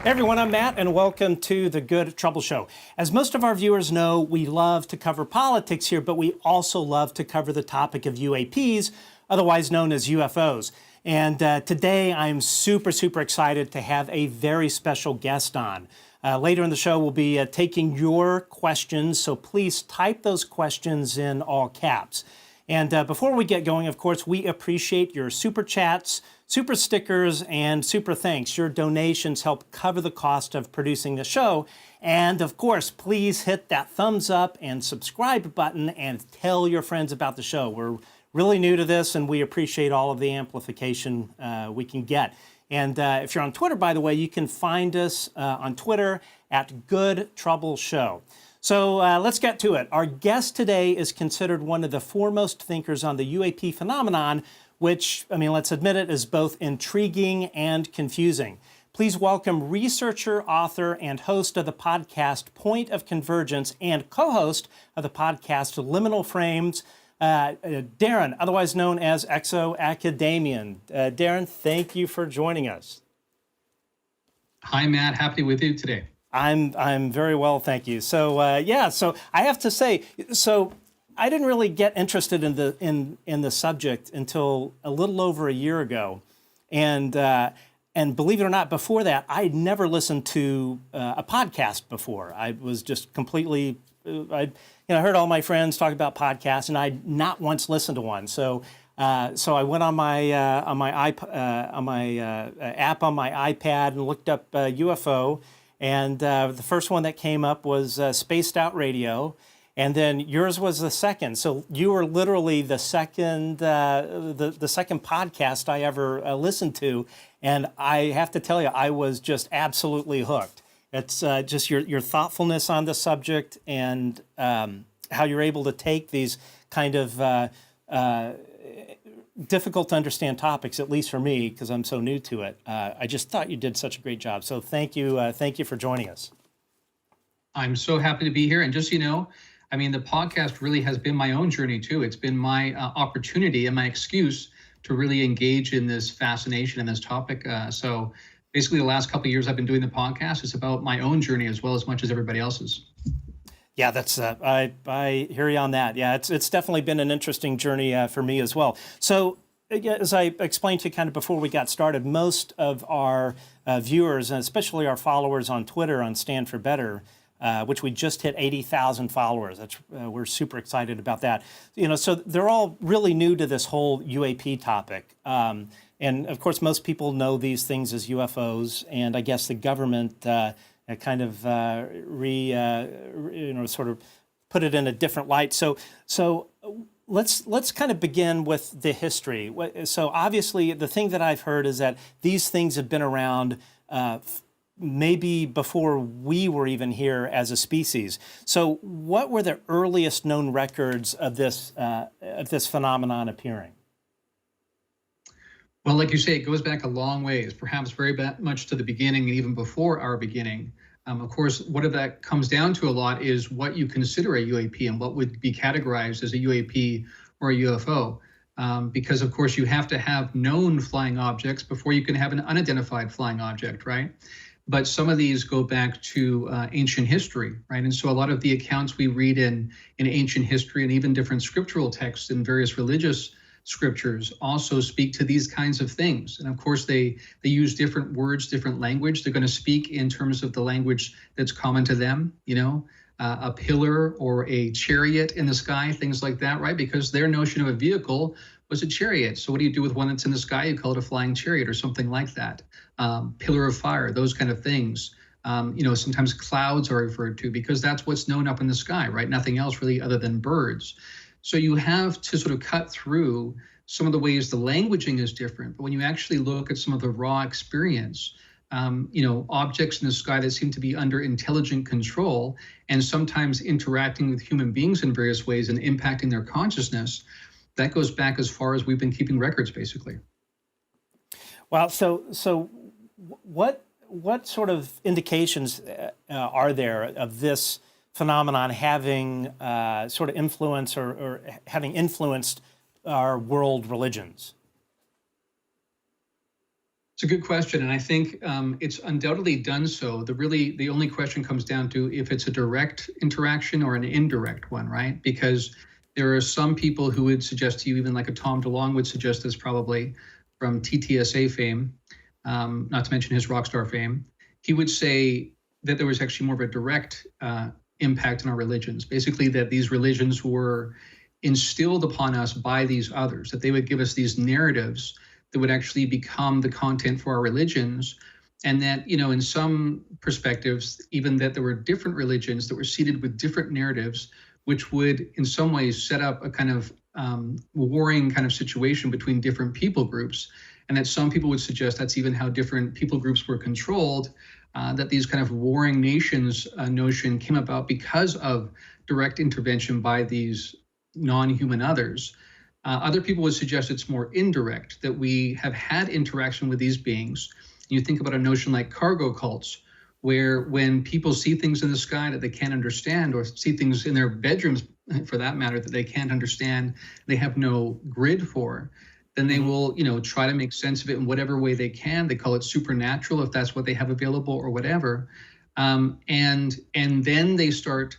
Hey everyone, I'm Matt, and welcome to the Good Trouble Show. As most of our viewers know, we love to cover politics here, but we also love to cover the topic of UAPs, otherwise known as UFOs. And today I'm super excited to have a very special guest on. Later in the show, we'll be taking your questions, so please type those questions in all caps. And before we get going, of course, we appreciate your super chats, super stickers, and super thanks. Your donations help cover the cost of producing the show. And of course, please hit that thumbs up and subscribe button and tell your friends about the show. We're really new to this, and we appreciate all of the amplification we can get. And if you're on Twitter, by the way, you can find us on Twitter at Good Trouble Show. So let's get to it. Our guest today is considered one of the foremost thinkers on the UAP phenomenon, which, I mean, let's admit it, is both intriguing and confusing. Please welcome researcher, author, and host of the podcast Point of Convergence and co-host of the podcast Liminal Phrames, Darren, otherwise known as ExoAcademian. Darren, thank you for joining us. Hi, Matt. Happy with you today. I'm very well, thank you. So yeah, so I have to say, so I didn't really get interested in the subject until a little over a year ago, and believe it or not, before that, I'd never listened to a podcast before. I was just completely, I heard all my friends talk about podcasts, and I'd not once listened to one. So I went on my app on my iPad and looked up UFO. And the first one that came up was Spaced Out Radio, and then yours was the second. So you were literally the second the second podcast I ever listened to, and I have to tell you, I was just absolutely hooked. It's just your thoughtfulness on the subject and how you're able to take these kind of difficult to understand topics, at least for me, because I'm so new to it. I just thought you did such a great job. So thank you for joining us. I'm so happy to be here. And just so you know, I mean, the podcast really has been my own journey too. It's been my opportunity and my excuse to really engage in this fascination and this topic. So basically the last couple of years I've been doing the podcast. It's about my own journey as well as much as everybody else's. Yeah, that's I hear you on that. Yeah, it's definitely been an interesting journey for me as well. So, as I explained to you kind of before we got started, most of our viewers, and especially our followers on Twitter on Stand for Better, which we just hit 80,000 followers. We're super excited about that. So they're all really new to this whole UAP topic. And of course, most people know these things as UFOs, and I guess the government kind of sort of put it in a different light. So let's kind of begin with the history. So obviously, the thing that I've heard is that these things have been around maybe before we were even here as a species. So what were the earliest known records of this phenomenon appearing? Well, like you say, it goes back a long ways, perhaps very much to the beginning and even before our beginning. Of course, what that comes down to a lot is what you consider a UAP and what would be categorized as a UAP or a UFO. Because, of course, you have to have known flying objects before you can have an unidentified flying object, right? But some of these go back to ancient history, right? And so a lot of the accounts we read in ancient history and even different scriptural texts in various religious scriptures also speak to these kinds of things. And of course, they use different words, different language. They're going to speak in terms of the language that's common to them, a pillar or a chariot in the sky, things like that, right? Because their notion of a vehicle was a chariot. So what do you do with one that's in the sky? You call it a flying chariot or something like that. Pillar of fire, those kind of things. Sometimes clouds are referred to because that's what's known up in the sky, right? Nothing else really other than birds. So you have to sort of cut through some of the ways the languaging is different. But when you actually look at some of the raw experience, objects in the sky that seem to be under intelligent control and sometimes interacting with human beings in various ways and impacting their consciousness, that goes back as far as we've been keeping records, basically. Well, so what sort of indications are there of this phenomenon having sort of influence or having influenced our world religions? It's a good question, and I think it's undoubtedly done so. The only question comes down to if it's a direct interaction or an indirect one, right? Because there are some people who would suggest to you, even like a Tom DeLonge would suggest this probably from TTSA fame, not to mention his rock star fame. He would say that there was actually more of a direct impact on our religions. Basically, that these religions were instilled upon us by these others, that they would give us these narratives that would actually become the content for our religions. And that, in some perspectives, even that there were different religions that were seeded with different narratives, which would in some ways set up a kind of warring kind of situation between different people groups. And that some people would suggest that's even how different people groups were controlled, that these kind of warring nations notion came about because of direct intervention by these non-human others. Other people would suggest it's more indirect, that we have had interaction with these beings. You think about a notion like cargo cults, where when people see things in the sky that they can't understand, or see things in their bedrooms, for that matter, that they can't understand, they have no grid for, then they will, try to make sense of it in whatever way they can. They call it supernatural, if that's what they have available or whatever. And then they start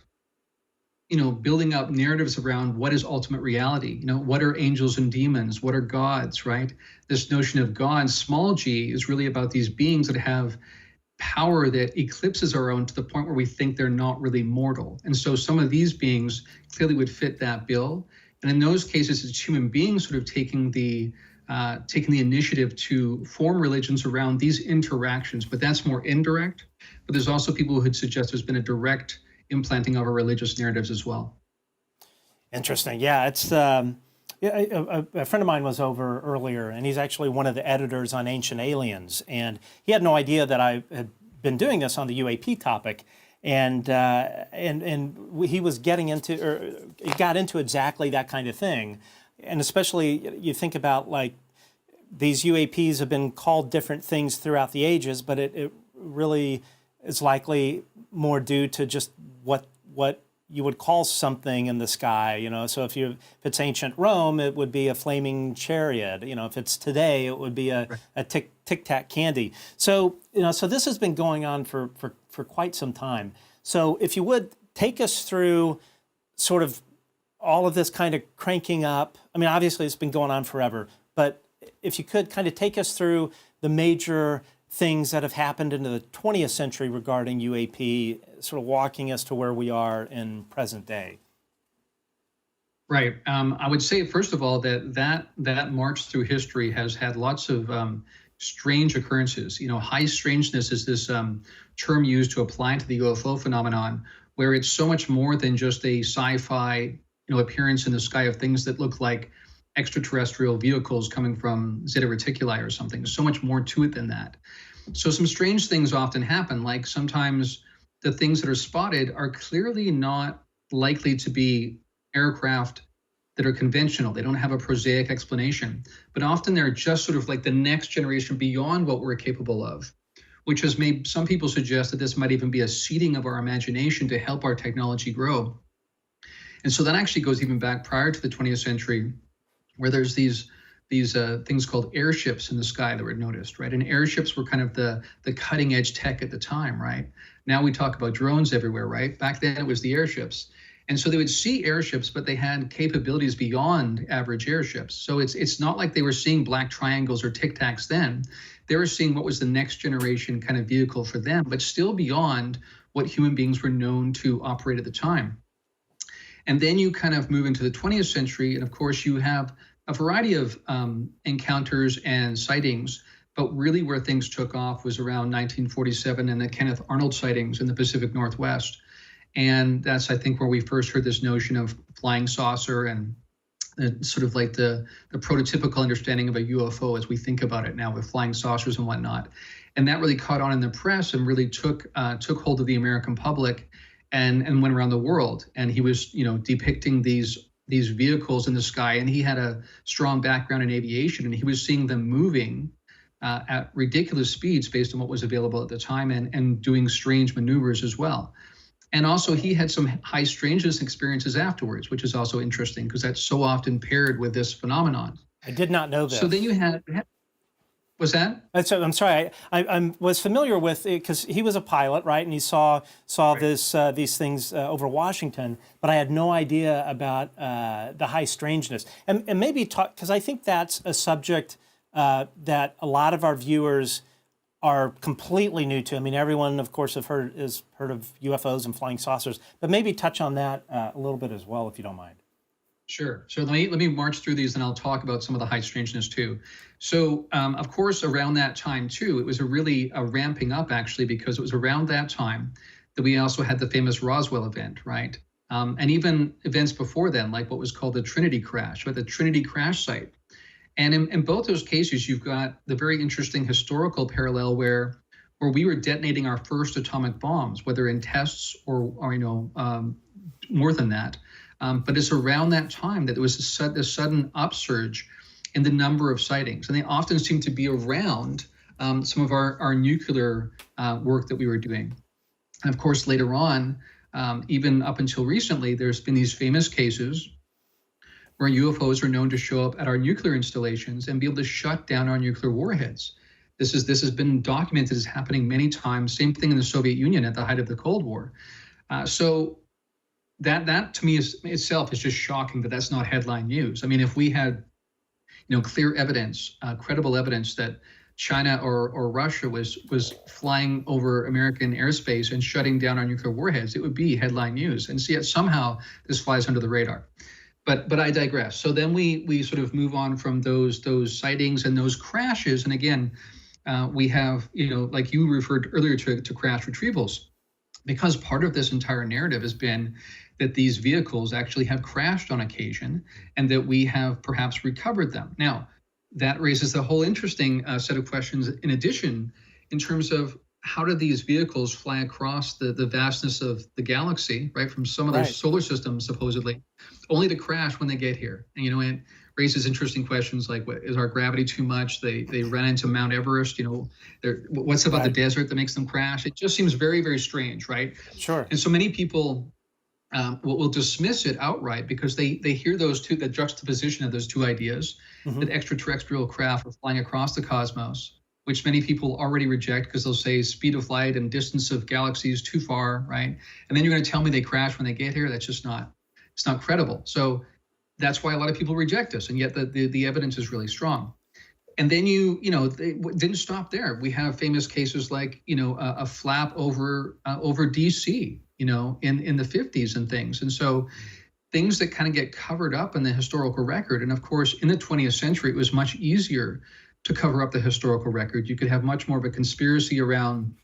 building up narratives around what is ultimate reality. What are angels and demons? What are gods, right? This notion of God, small g, is really about these beings that have power that eclipses our own to the point where we think they're not really mortal. And so some of these beings clearly would fit that bill. And in those cases, it's human beings sort of taking the initiative to form religions around these interactions. But that's more indirect. But there's also people who would suggest there's been a direct implanting of our religious narratives as well. Interesting. Yeah, it's a friend of mine was over earlier, and he's actually one of the editors on Ancient Aliens, and he had no idea that I had been doing this on the UAP topic, and he was getting into, or he got into exactly that kind of thing, and especially you think about like these UAPs have been called different things throughout the ages, but it really is likely more due to just what you would call something in the sky, So if it's ancient Rome, it would be a flaming chariot. If it's today, it would be a tic-tac candy. So so this has been going on for quite some time. So if you would take us through sort of all of this kind of cranking up. I mean, obviously it's been going on forever, but if you could kind of take us through the major things that have happened in the 20th century regarding UAP, sort of walking us to where we are in present day. Right. I would say, first of all, that march through history has had lots of strange occurrences. High strangeness is this term used to apply to the UFO phenomenon, where it's so much more than just a sci-fi appearance in the sky of things that look like extraterrestrial vehicles coming from Zeta Reticuli or something. There's so much more to it than that. So some strange things often happen, like sometimes the things that are spotted are clearly not likely to be aircraft that are conventional. They don't have a prosaic explanation, but often they're just sort of like the next generation beyond what we're capable of, which has made some people suggest that this might even be a seeding of our imagination to help our technology grow. And so that actually goes even back prior to the 20th century, where there's these things called airships in the sky that were noticed, right? And airships were kind of the cutting edge tech at the time, right? Now we talk about drones everywhere, right? Back then it was the airships. And so they would see airships, but they had capabilities beyond average airships. So it's not like they were seeing black triangles or tic tacs then. They were seeing what was the next generation kind of vehicle for them, but still beyond what human beings were known to operate at the time. And then you kind of move into the 20th century, and of course you have a variety of encounters and sightings, but really where things took off was around 1947 and the Kenneth Arnold sightings in the Pacific Northwest. And that's, I think, where we first heard this notion of flying saucer and sort of like the prototypical understanding of a UFO as we think about it now with flying saucers and whatnot. And that really caught on in the press and really took hold of the American public and went around the world. And he was, depicting these vehicles in the sky, and he had a strong background in aviation, and he was seeing them moving at ridiculous speeds based on what was available at the time, and doing strange maneuvers as well. And also he had some high strangeness experiences afterwards, which is also interesting because that's so often paired with this phenomenon. I did not know this. So then you had, Was that? So I'm sorry. I was familiar with it because he was a pilot, right? And he saw these things over Washington, but I had no idea about the high strangeness. And maybe talk, because I think that's a subject that a lot of our viewers are completely new to. I mean, everyone, of course, has heard of UFOs and flying saucers, but maybe touch on that a little bit as well, if you don't mind. Sure. So let me march through these, and I'll talk about some of the high strangeness too. So, of course, around that time too, it was a ramping up actually, because it was around that time that we also had the famous Roswell event, right? And even events before then, like what was called the Trinity crash, or the Trinity crash site. And in both those cases, you've got the very interesting historical parallel where we were detonating our first atomic bombs, whether in tests or more than that. But it's around that time that there was this sudden upsurge in the number of sightings. And they often seem to be around some of our nuclear work that we were doing. And of course, later on, even up until recently, there's been these famous cases where UFOs are known to show up at our nuclear installations and be able to shut down our nuclear warheads. This has been documented as happening many times. Same thing in the Soviet Union at the height of the Cold War. So that to me itself is just shocking that that's not headline news. I mean, if we had, clear evidence, credible evidence that China or Russia was flying over American airspace and shutting down our nuclear warheads, it would be headline news. And yet somehow this flies under the radar. But I digress. So then we sort of move on from those sightings and those crashes. And again, we have, like you referred earlier to crash retrievals, because part of this entire narrative has been that these vehicles actually have crashed on occasion and that we have perhaps recovered them. Now, that raises a whole interesting set of questions in addition, in terms of how do these vehicles fly across the vastness of the galaxy, right, from some other solar systems, supposedly, only to crash when they get here. And, it raises interesting questions like, is our gravity too much? They ran into Mount Everest, what's about the desert that makes them crash? It just seems very, very strange, right? Sure. And so many people will dismiss it outright because they hear the juxtaposition of those two ideas, that extraterrestrial craft are flying across the cosmos, which many people already reject because they'll say speed of light and distance of galaxies too far, right? And then you're going to tell me they crash when they get here? That's just it's not credible. So that's why a lot of people reject us, and yet the evidence is really strong. And then they didn't stop there. We have famous cases like, a flap over DC, in the 50s and things. And so things that kind of get covered up in the historical record. And of course, in the 20th century, it was much easier to cover up the historical record. You could have much more of a conspiracy around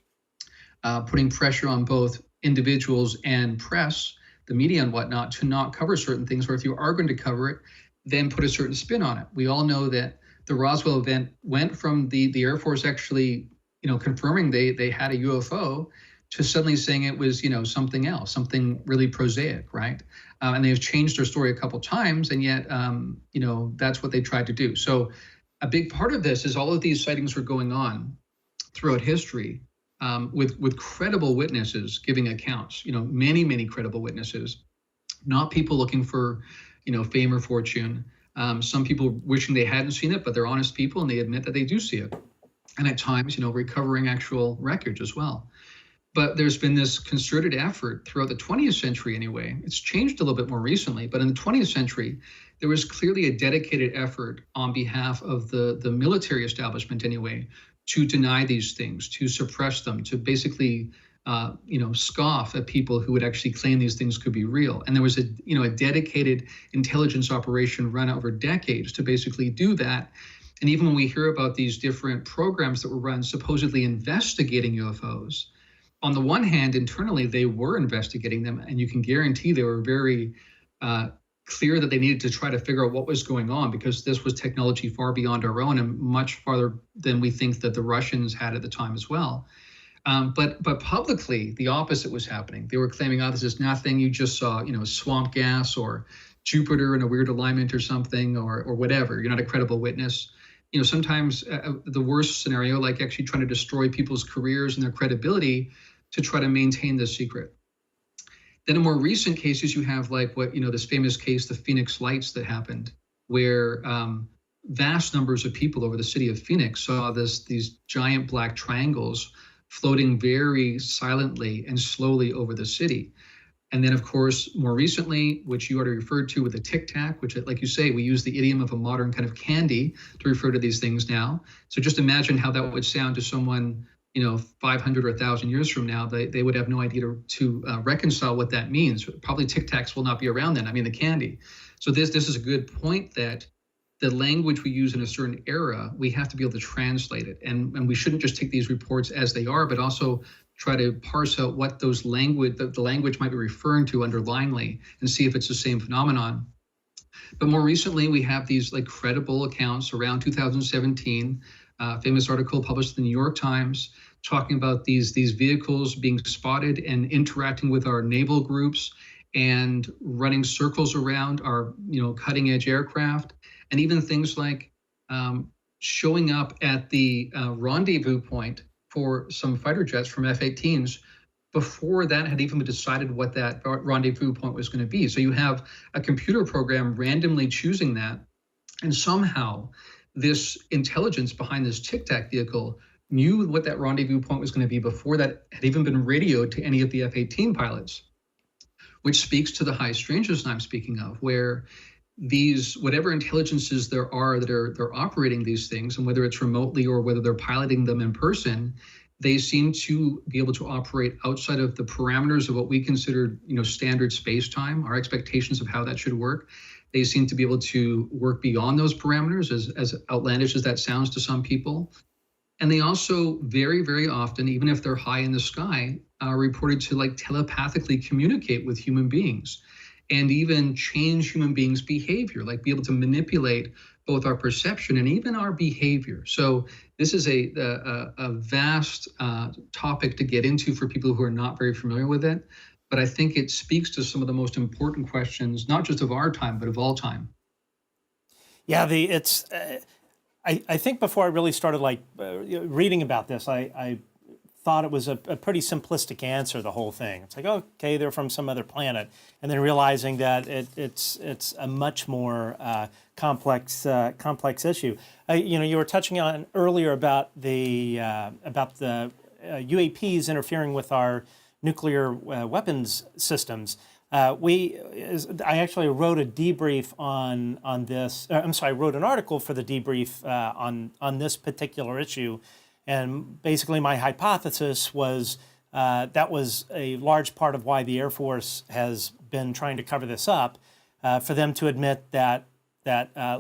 putting pressure on both individuals and press, the media and whatnot, to not cover certain things, or if you are going to cover it, then put a certain spin on it. We all know that the Roswell event went from the Air Force actually, confirming they had a UFO, to suddenly saying it was, something else, something really prosaic, right? And they've changed their story a couple times, and yet, that's what they tried to do. So a big part of this is all of these sightings were going on throughout history, with credible witnesses giving accounts, many, many credible witnesses, not people looking for, fame or fortune. Some people wishing they hadn't seen it, but they're honest people and they admit that they do see it. And at times, recovering actual records as well. But there's been this concerted effort throughout the 20th century anyway. It's changed a little bit more recently, but in the 20th century, there was clearly a dedicated effort on behalf of the military establishment anyway, to deny these things, to suppress them, to basically scoff at people who would actually claim these things could be real. And there was a dedicated intelligence operation run over decades to basically do that. And even when we hear about these different programs that were run supposedly investigating UFOs, on the one hand, internally, they were investigating them, and you can guarantee they were very clear that they needed to try to figure out what was going on, because this was technology far beyond our own and much farther than we think that the Russians had at the time as well. But publicly, the opposite was happening. They were claiming, this is nothing. You just saw, swamp gas or Jupiter in a weird alignment or something, or whatever. You're not a credible witness. Sometimes the worst scenario, like actually trying to destroy people's careers and their credibility to try to maintain the secret. Then in more recent cases, you have like this famous case, the Phoenix Lights, that happened, where vast numbers of people over the city of Phoenix saw these giant black triangles floating very silently and slowly over the city. And then, of course, more recently, which you already referred to with the Tic Tac, which, like you say, we use the idiom of a modern kind of candy to refer to these things now. So just imagine how that would sound to someone, 500 or 1,000 years from now. They would have no idea to reconcile what that means. Probably Tic Tacs will not be around then. I mean, the candy. So this is a good point, that the language we use in a certain era, we have to be able to translate it. And we shouldn't just take these reports as they are, but also try to parse out what the language might be referring to underlyingly, and see if it's the same phenomenon. But more recently, we have these like credible accounts around 2017, famous article published in the New York Times, talking about these vehicles being spotted and interacting with our naval groups and running circles around our cutting edge aircraft, and even things like showing up at the rendezvous point for some fighter jets from F-18s before that had even been decided what that rendezvous point was going to be. So you have a computer program randomly choosing that, and somehow this intelligence behind this Tic Tac vehicle knew what that rendezvous point was going to be before that had even been radioed to any of the F-18 pilots, which speaks to the high strangeness I'm speaking of, where these, whatever intelligences there are that they're operating these things, and whether it's remotely or whether they're piloting them in person, they seem to be able to operate outside of the parameters of what we consider, standard space-time, our expectations of how that should work. They seem to be able to work beyond those parameters, as outlandish as that sounds to some people. And they also very, very often, even if they're high in the sky, are reported to like telepathically communicate with human beings, and even change human beings' behavior, like be able to manipulate both our perception and even our behavior. So this is a vast topic to get into for people who are not very familiar with it. But I think it speaks to some of the most important questions, not just of our time, but of all time. Yeah, I think before I really started reading about this, I thought it was a pretty simplistic answer, the whole thing. It's like, okay, they're from some other planet, and then realizing that it's a much more complex issue. You were touching on earlier about the UAPs interfering with our nuclear weapons systems. I actually wrote a debrief on this. I wrote an article for the debrief on this particular issue. And basically my hypothesis was that was a large part of why the Air Force has been trying to cover this up, for them to admit that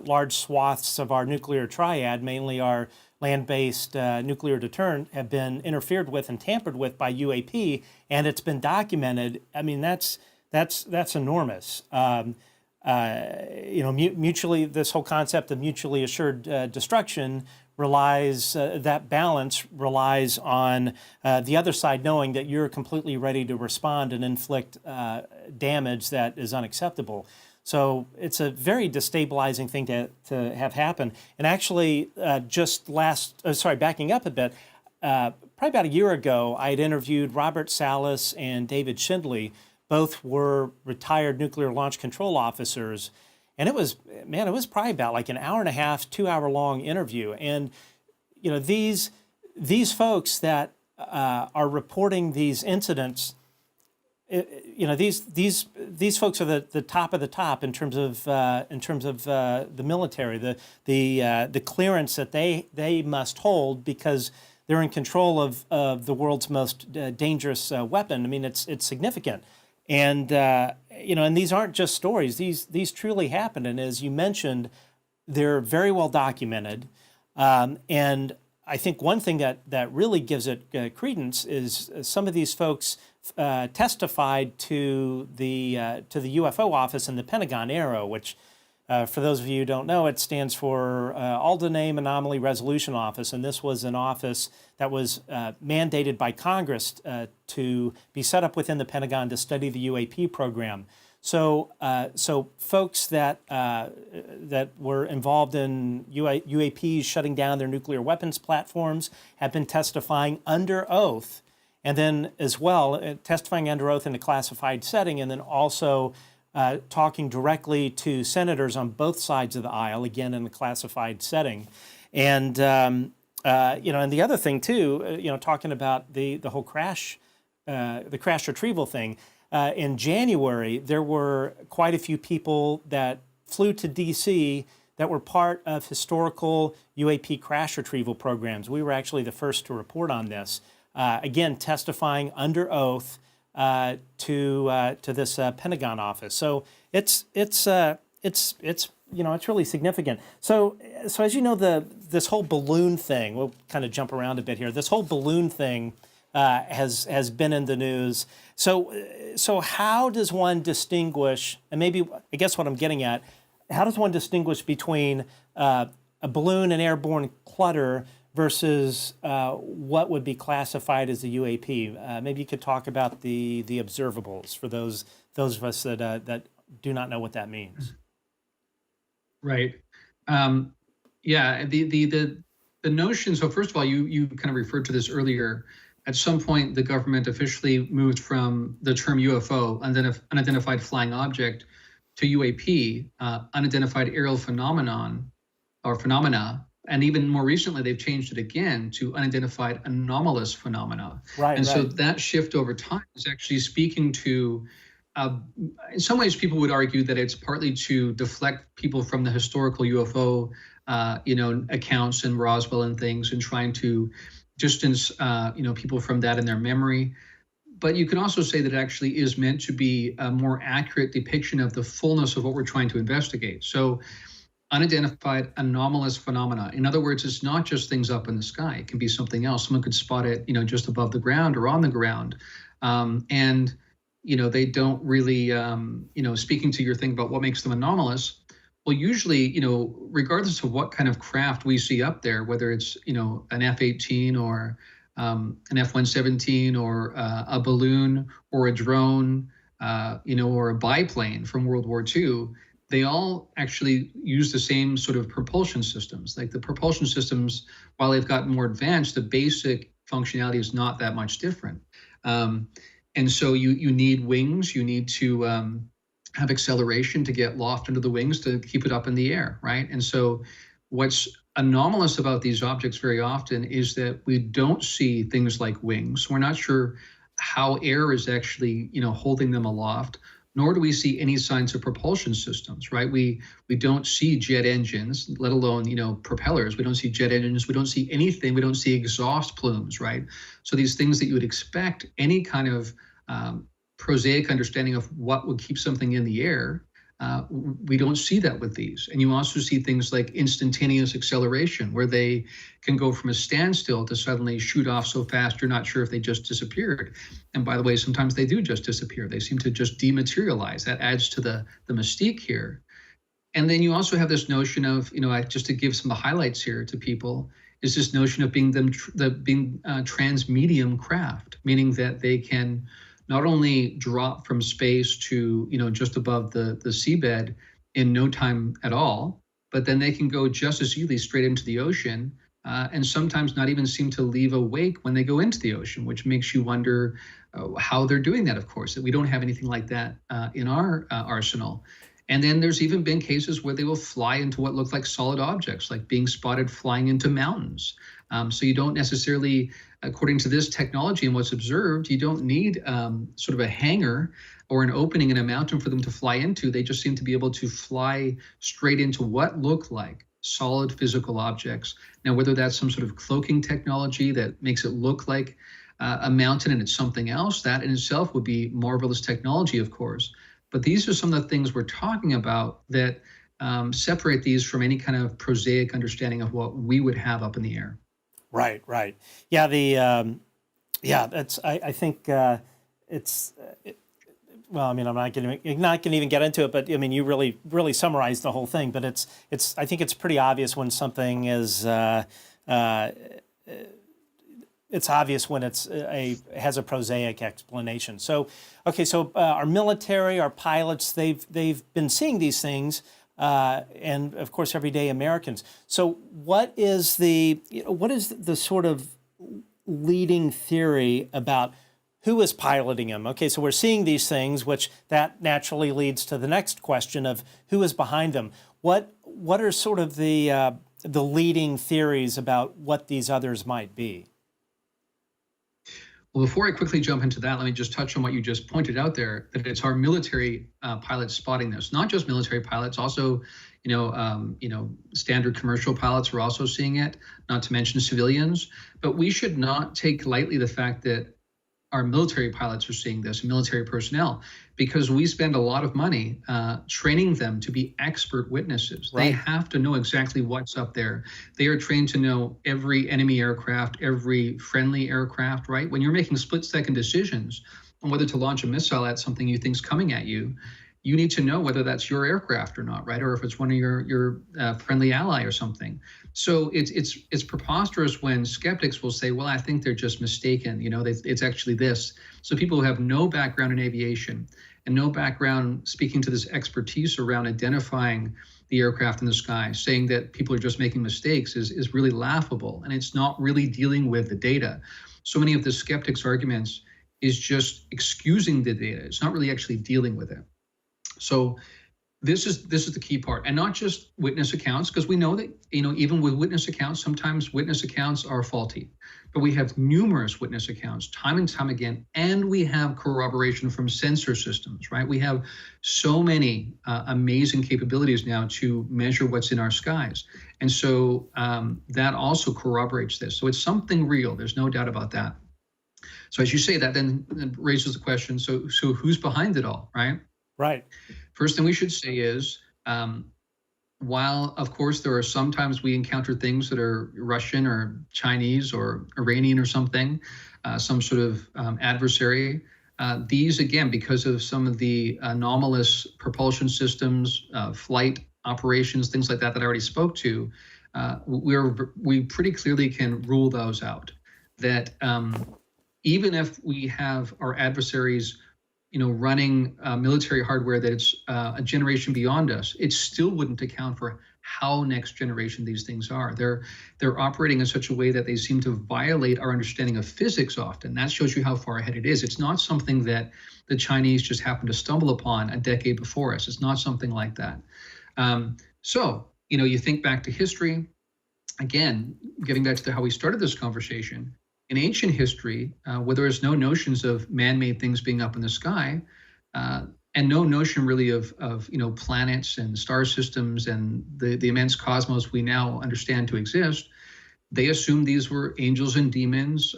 large swaths of our nuclear triad, mainly our land-based nuclear deterrent, have been interfered with and tampered with by UAP, and it's been documented. I mean, that's enormous. Mutually, this whole concept of mutually assured destruction relies, that balance relies on the other side knowing that you're completely ready to respond and inflict damage that is unacceptable. So it's a very destabilizing thing to have happen. And actually, backing up a bit, probably about a year ago, I had interviewed Robert Salas and David Schindley. Both were retired nuclear launch control officers. And it was probably about like an hour and a half, 2 hour long interview. And, these folks that are reporting these incidents, these folks are the top of the top in terms of the military, the clearance that they must hold, because they're in control of the world's most dangerous weapon. I mean, it's significant. And and these aren't just stories. These truly happened, and as you mentioned, they're very well documented. And I think one thing that really gives it credence is some of these folks testified to the UFO office in the Pentagon, ARROW, which, for those of you who don't know, it stands for All-Domain Anomaly Resolution Office, and this was an office that was mandated by Congress to be set up within the Pentagon to study the UAP program. So folks that were involved in UAPs shutting down their nuclear weapons platforms have been testifying under oath, and then as well testifying under oath in a classified setting, and then also talking directly to senators on both sides of the aisle, again in a classified setting. And, and the other thing too, talking about the whole crash retrieval thing, in January, there were quite a few people that flew to D.C. that were part of historical UAP crash retrieval programs. We were actually the first to report on this. Again, testifying under oath to this Pentagon office. So it's really significant. So as you know, this whole balloon thing. We'll kind of jump around a bit here. This whole balloon thing has been in the news. So how does one distinguish? And maybe I guess what I'm getting at. How does one distinguish between a balloon and airborne clutter versus what would be classified as a UAP? Maybe you could talk about the observables for those of us that do not know what that means. Right. Yeah. The notion. So first of all, you kind of referred to this earlier. At some point, the government officially moved from the term UFO, unidentified flying object, to UAP, unidentified aerial phenomenon or phenomena. And even more recently, they've changed it again to unidentified anomalous phenomena. Right. So that shift over time is actually speaking to, in some ways, people would argue that it's partly to deflect people from the historical UFO, accounts and Roswell and things, and trying to distance, people from that in their memory. But you can also say that it actually is meant to be a more accurate depiction of the fullness of what we're trying to investigate. So unidentified anomalous phenomena. In other words, it's not just things up in the sky. It can be something else. Someone could spot it, just above the ground or on the ground. And they don't really, speaking to your thing about what makes them anomalous. Well, usually, regardless of what kind of craft we see up there, whether it's, an F-18 or an F-117 or a balloon or a drone, or a biplane from World War II, they all actually use the same sort of propulsion systems. Like the propulsion systems, while they've gotten more advanced, the basic functionality is not that much different. And so you need wings, you need to have acceleration to get loft into the wings to keep it up in the air, right? And so what's anomalous about these objects very often is that we don't see things like wings. We're not sure how air is actually, holding them aloft, nor do we see any signs of propulsion systems, right? We don't see jet engines, let alone, propellers. We don't see jet engines. We don't see anything. We don't see exhaust plumes, right? So these things that you would expect any kind of prosaic understanding of what would keep something in the air, we don't see that with these. And you also see things like instantaneous acceleration, where they can go from a standstill to suddenly shoot off so fast you're not sure if they just disappeared. And by the way, sometimes they do just disappear. They seem to just dematerialize. That adds to the mystique here. And then you also have this notion of, just to give some of the highlights here to people, is this notion of being transmedium craft, meaning that they can not only drop from space to, just above the seabed in no time at all, but then they can go just as easily straight into the ocean, and sometimes not even seem to leave a wake when they go into the ocean, which makes you wonder how they're doing that, of course, that we don't have anything like that in our arsenal. And then there's even been cases where they will fly into what look like solid objects, like being spotted flying into mountains. So you don't necessarily, according to this technology and what's observed, you don't need sort of a hangar or an opening in a mountain for them to fly into. They just seem to be able to fly straight into what look like solid physical objects. Now, whether that's some sort of cloaking technology that makes it look like a mountain and it's something else, that in itself would be marvelous technology, of course. But these are some of the things we're talking about that separate these from any kind of prosaic understanding of what we would have up in the air. Right. Yeah. That's. I think it's. Well, I mean, I'm not going to even get into it, but I mean, you really summarized the whole thing. But it's. I think it's pretty obvious when something is. It's obvious when has a prosaic explanation. So, okay, so our military, our pilots, they've been seeing these things, and of course, everyday Americans. So, what is the sort of leading theory about who is piloting them? Okay, so we're seeing these things, which that naturally leads to the next question of who is behind them. What are sort of the leading theories about what these others might be? Well, before I quickly jump into that, let me just touch on what you just pointed out there, that it's our military pilots spotting this, not just military pilots, also, standard commercial pilots are also seeing it, not to mention civilians. But we should not take lightly the fact that our military pilots are seeing this, military personnel, because we spend a lot of money training them to be expert witnesses. Right. They have to know exactly what's up there. They are trained to know every enemy aircraft, every friendly aircraft, right? When you're making split-second decisions on whether to launch a missile at something you think's coming at you, you need to know whether that's your aircraft or not, right? Or if it's one of your friendly ally or something. So it's preposterous when skeptics will say, well, I think they're just mistaken. It's actually this. So people who have no background in aviation and no background speaking to this expertise around identifying the aircraft in the sky, saying that people are just making mistakes is really laughable. And it's not really dealing with the data. So many of the skeptics' arguments is just excusing the data. It's not really actually dealing with it. So this is the key part, and not just witness accounts, because we know that, even with witness accounts, sometimes witness accounts are faulty, but we have numerous witness accounts time and time again, and we have corroboration from sensor systems, right? We have so many amazing capabilities now to measure what's in our skies. And so that also corroborates this. So it's something real. There's no doubt about that. So as you say, that then raises the question, so who's behind it all, right? Right. First thing we should say is, while of course there are sometimes we encounter things that are Russian or Chinese or Iranian or something, some sort of adversary, these again, because of some of the anomalous propulsion systems, flight operations, things like that I already spoke to, we pretty clearly can rule those out. That even if we have our adversaries running military hardware that it's a generation beyond us, it still wouldn't account for how next generation these things are. They're operating in such a way that they seem to violate our understanding of physics often. That shows you how far ahead it is. It's not something that the Chinese just happened to stumble upon a decade before us. It's not something like that. So, you think back to history, again, getting back to how we started this conversation. In ancient history, where there is no notions of man-made things being up in the sky, and no notion really of planets and star systems and the immense cosmos we now understand to exist, they assumed these were angels and demons,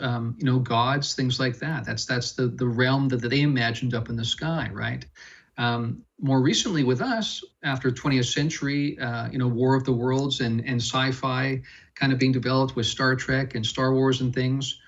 gods, things like that. That's the realm that they imagined up in the sky, right? More recently with us, after 20th century, War of the Worlds and sci-fi kind of being developed with Star Trek and Star Wars and things,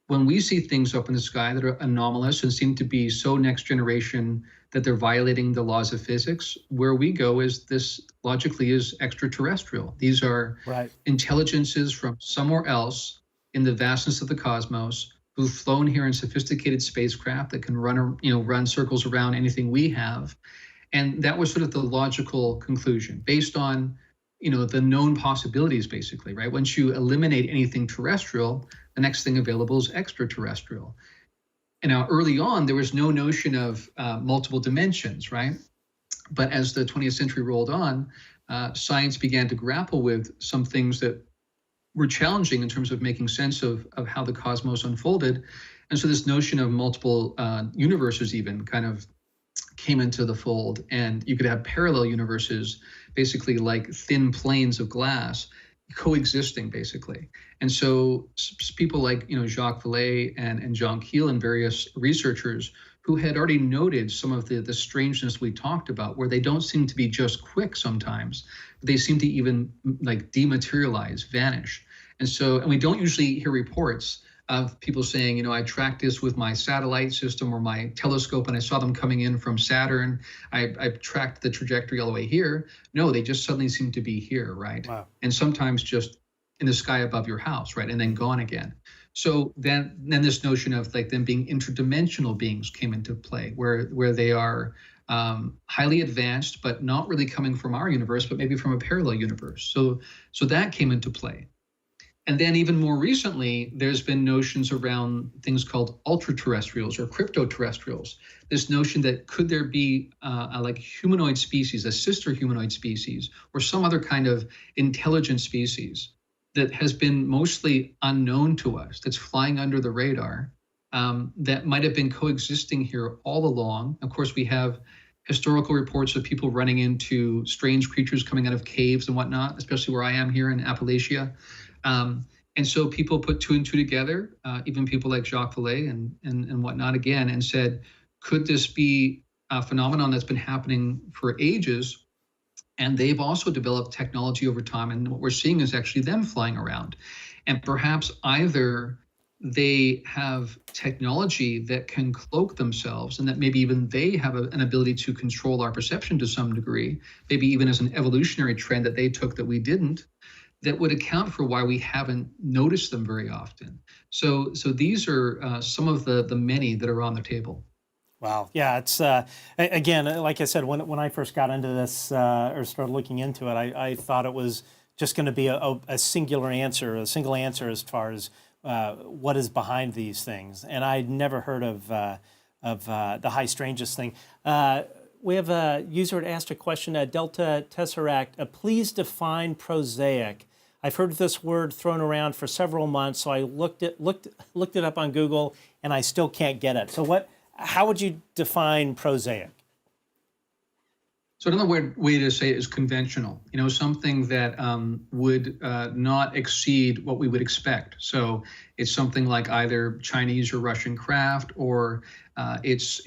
when we see things up in the sky that are anomalous and seem to be so next generation that they're violating the laws of physics, where we go is this logically is extraterrestrial. These are intelligences from somewhere else in the vastness of the cosmos who've flown here in sophisticated spacecraft that can run circles around anything we have. And that was sort of the logical conclusion based on the known possibilities, basically, right? Once you eliminate anything terrestrial, the next thing available is extraterrestrial. And now early on, there was no notion of multiple dimensions, right? But as the 20th century rolled on, science began to grapple with some things that were challenging in terms of making sense of how the cosmos unfolded. And so this notion of multiple universes even kind of came into the fold, and you could have parallel universes, basically like thin planes of glass coexisting, basically. And so people like Jacques Vallée and John Keel and various researchers who had already noted some of the strangeness we talked about, where they don't seem to be just quick sometimes, but they seem to even like dematerialize, vanish. And we don't usually hear reports of people saying, I tracked this with my satellite system or my telescope and I saw them coming in from Saturn. I tracked the trajectory all the way here. No, they just suddenly seem to be here, right? Wow. And sometimes just in the sky above your house, right? And then gone again. So then this notion of like them being interdimensional beings came into play, where they are highly advanced, but not really coming from our universe, but maybe from a parallel universe. So that came into play. And then even more recently, there's been notions around things called ultra-terrestrials or crypto-terrestrials. This notion that could there be a like humanoid species, a sister humanoid species, or some other kind of intelligent species that has been mostly unknown to us, that's flying under the radar, that might have been coexisting here all along. Of course, we have historical reports of people running into strange creatures coming out of caves and whatnot, especially where I am here in Appalachia. And so people put two and two together, even people like Jacques Vallée and whatnot again, and said, could this be a phenomenon that's been happening for ages? And they've also developed technology over time. And what we're seeing is actually them flying around. And perhaps either they have technology that can cloak themselves and that maybe even they have an ability to control our perception to some degree, maybe even as an evolutionary trend that they took that we didn't, that would account for why we haven't noticed them very often. So these are some of the many that are on the table. Wow. Yeah, it's again, like I said, when I first got into this or started looking into it, I thought it was just going to be a single answer as far as what is behind these things, and I'd never heard of the high strangeness thing. We have a user that asked a question, Delta Tesseract, please define prosaic. I've heard this word thrown around for several months, so I looked it up on Google, and I still can't get it. So how would you define prosaic? So another way to say it is conventional, something that would not exceed what we would expect. So it's something like either Chinese or Russian craft, or it's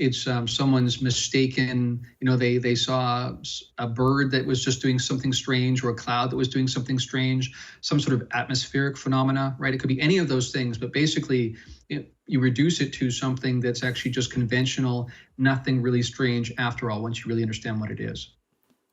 someone's mistaken, they saw a bird that was just doing something strange, or a cloud that was doing something strange, some sort of atmospheric phenomena, right? It could be any of those things, but basically you reduce it to something that's actually just conventional, nothing really strange after all, once you really understand what it is.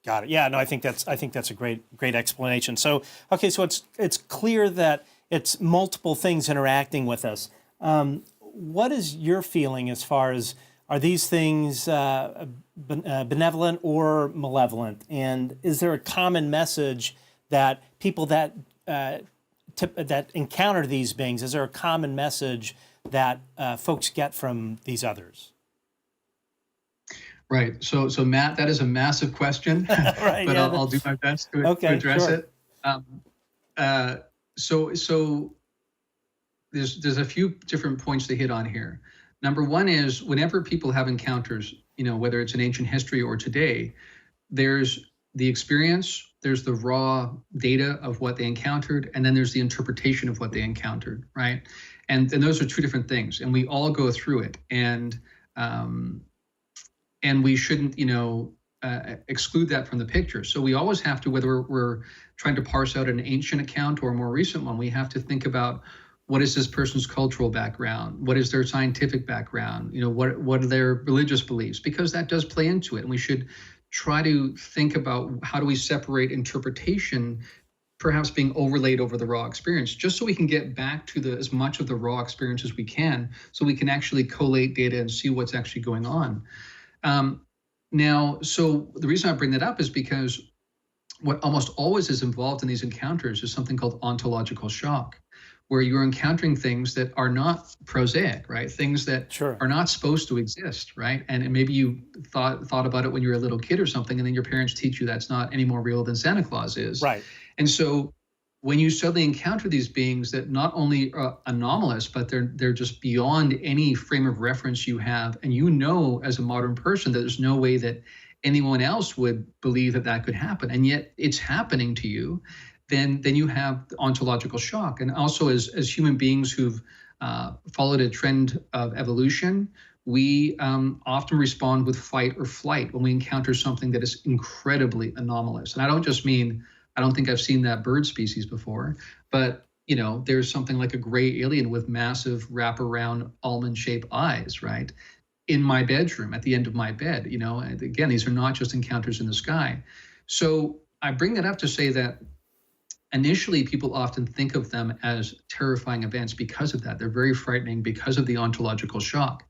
Got it. Yeah, no, I think that's a great explanation. So, okay, so it's clear that it's multiple things interacting with us. What is your feeling as far as, are these things benevolent or malevolent? And is there a common message that people that encounter these beings, is there a common message that folks get from these others? Right. So Matt, that is a massive question, right, but yeah, I'll do my best to address sure. it. So there's a few different points to hit on here. Number one is, whenever people have encounters, whether it's in ancient history or today, there's the experience, there's the raw data of what they encountered, and then there's the interpretation of what they encountered, right? And those are two different things, and we all go through it. And we shouldn't, exclude that from the picture. So we always have to, whether we're trying to parse out an ancient account or a more recent one, we have to think about, what is this person's cultural background? What is their scientific background? What are their religious beliefs? Because that does play into it. And we should try to think about, how do we separate interpretation perhaps being overlaid over the raw experience, just so we can get back to as much of the raw experience as we can, so we can actually collate data and see what's actually going on. Now, so the reason I bring that up is because what almost always is involved in these encounters is something called ontological shock, where you're encountering things that are not prosaic, right? Things that Sure. are not supposed to exist, right? And maybe you thought about it when you were a little kid or something, and then your parents teach you that's not any more real than Santa Claus is. Right. And so when you suddenly encounter these beings that not only are anomalous, but they're just beyond any frame of reference you have, and as a modern person that there's no way that anyone else would believe that could happen, and yet it's happening to you, then you have the ontological shock. And also, as human beings who've followed a trend of evolution, we often respond with fight or flight when we encounter something that is incredibly anomalous. And I don't just mean, I don't think I've seen that bird species before, but there's something like a gray alien with massive wraparound almond-shaped eyes, right, in my bedroom, at the end of my bed. And again, these are not just encounters in the sky. So I bring that up to say that initially people often think of them as terrifying events because of that. They're very frightening because of the ontological shock.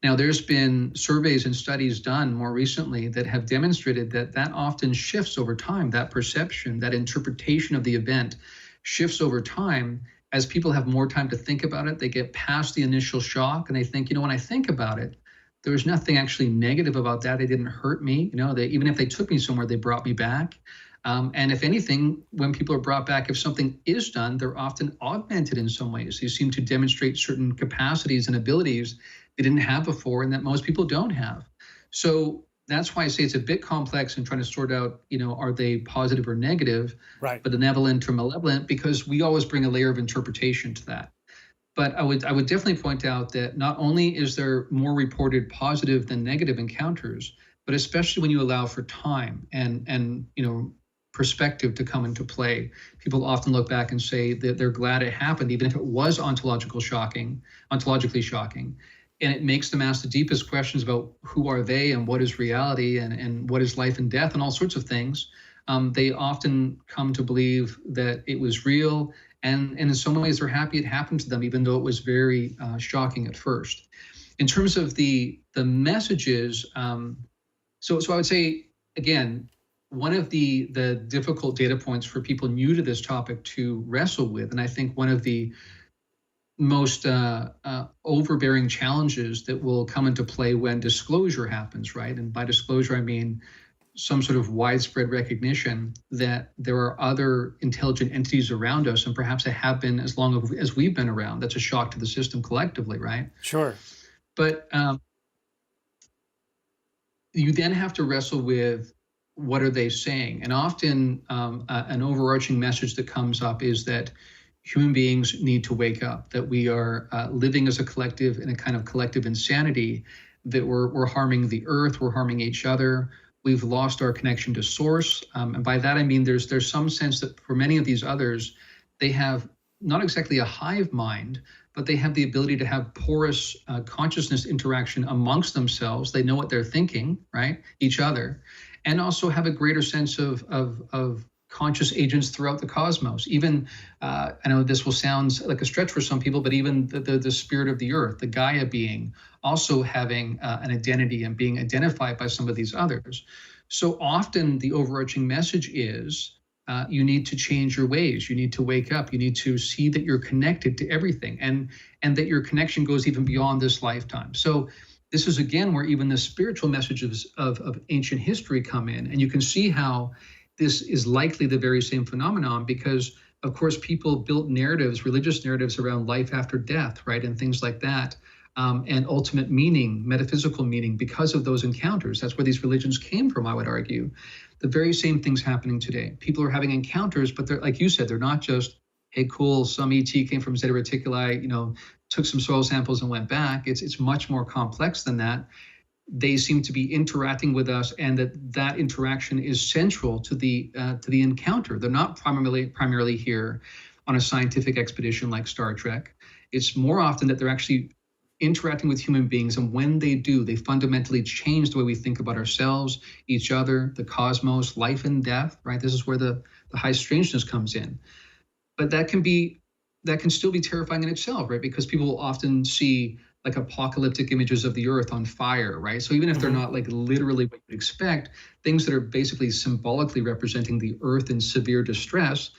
Now, there's been surveys and studies done more recently that have demonstrated that often shifts over time, that perception, that interpretation of the event shifts over time as people have more time to think about it. They get past the initial shock and they think, when I think about it, there was nothing actually negative about that. They didn't hurt me. Even if they took me somewhere, they brought me back. And if anything, when people are brought back, if something is done, they're often augmented in some ways. They seem to demonstrate certain capacities and abilities they didn't have before and that most people don't have. So that's why I say it's a bit complex in trying to sort out, are they positive or negative, right, benevolent or malevolent, because we always bring a layer of interpretation to that. But I would definitely point out that not only is there more reported positive than negative encounters, but especially when you allow for time and perspective to come into play, people often look back and say that they're glad it happened, even if it was ontologically shocking. And it makes them ask the deepest questions about who are they and what is reality and what is life and death and all sorts of things. They often come to believe that it was real, and in some ways they're happy it happened to them, even though it was very shocking at first. In terms of the messages, so I would say, again, one of the difficult data points for people new to this topic to wrestle with, and I think one of the most overbearing challenges that will come into play when disclosure happens, right? And by disclosure, I mean some sort of widespread recognition that there are other intelligent entities around us, and perhaps they have been as long as we've been around. That's a shock to the system collectively, right? Sure. But you then have to wrestle with, what are they saying? And often an overarching message that comes up is that human beings need to wake up, that we are living as a collective in a kind of collective insanity, that we're harming the earth, we're harming each other, we've lost our connection to source. And by that I mean there's some sense that for many of these others, they have not exactly a hive mind, but they have the ability to have porous consciousness interaction amongst themselves. They know what they're thinking, right? Each other. And also have a greater sense of conscious agents throughout the cosmos. Even, I know this will sound like a stretch for some people, but even the spirit of the earth, the Gaia being, also having an identity and being identified by some of these others. So often the overarching message is, you need to change your ways. You need to wake up. You need to see that you're connected to everything, and that your connection goes even beyond this lifetime. So this is, again, where even the spiritual messages of ancient history come in. And you can see how this is likely the very same phenomenon, because, of course, people built narratives, religious narratives around life after death, right, and things like that, and ultimate meaning, metaphysical meaning, because of those encounters. That's where these religions came from, I would argue. The very same thing's happening today. People are having encounters, but they're, like you said, they're not just, hey, cool, some ET came from Zeta Reticuli, took some soil samples and went back. It's much more complex than that. They seem to be interacting with us, and that interaction is central to the encounter. They're not primarily here on a scientific expedition like Star Trek. It's more often that they're actually interacting with human beings, and when they do, they fundamentally change the way we think about ourselves, each other, the cosmos, life and death, right? This is where the high strangeness comes in. But that can still be terrifying in itself, right? Because people will often see like apocalyptic images of the earth on fire, right? So even if they're not like literally what you'd expect, things that are basically symbolically representing the earth in severe distress,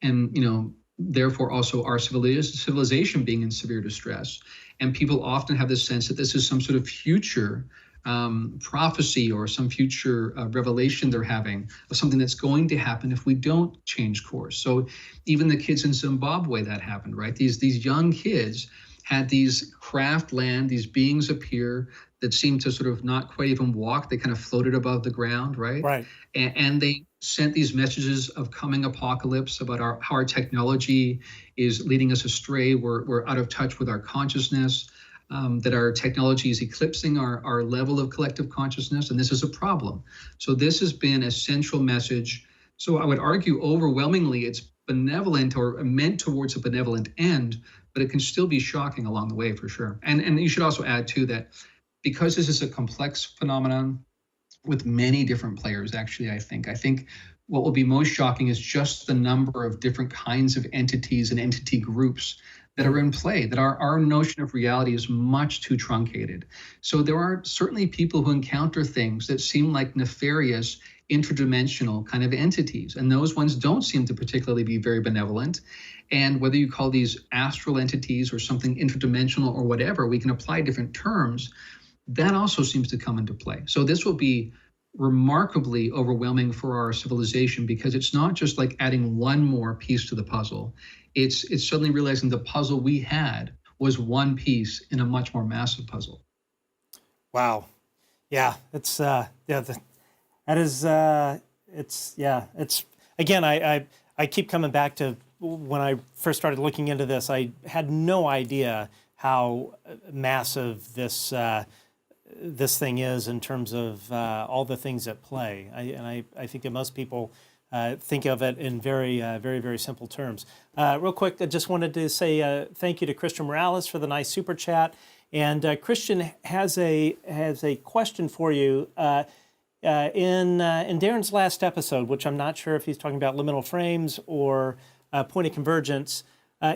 and therefore also our civilization being in severe distress. And people often have this sense that this is some sort of future prophecy or some future revelation they're having of something that's going to happen if we don't change course. So even the kids in Zimbabwe, that happened, right? These young kids had these craft land, these beings appear that seemed to sort of not quite even walk. They kind of floated above the ground, right? Right. And they sent these messages of coming apocalypse about how our technology is leading us astray. We're out of touch with our consciousness, that our technology is eclipsing our level of collective consciousness, and this is a problem. So this has been a central message. So I would argue overwhelmingly it's benevolent or meant towards a benevolent end, but it can still be shocking along the way for sure. And you should also add too that because this is a complex phenomenon with many different players, actually, I think what will be most shocking is just the number of different kinds of entities and entity groups that are in play, that our notion of reality is much too truncated. So there are certainly people who encounter things that seem like nefarious interdimensional kind of entities. And those ones don't seem to particularly be very benevolent. And whether you call these astral entities or something interdimensional or whatever, we can apply different terms. That also seems to come into play. So this will be remarkably overwhelming for our civilization, because it's not just like adding one more piece to the puzzle. It's suddenly realizing the puzzle we had was one piece in a much more massive puzzle. Wow. Yeah, it's that is it's again, I keep coming back to when I first started looking into this. I had no idea how massive this this thing is in terms of all the things at play. I think that most people think of it in very simple terms. Real quick, I just wanted to say thank you to Christian Morales for the nice super chat. And Christian has a question for you. In Darren's last episode, which I'm not sure if he's talking about liminal frames or point of convergence,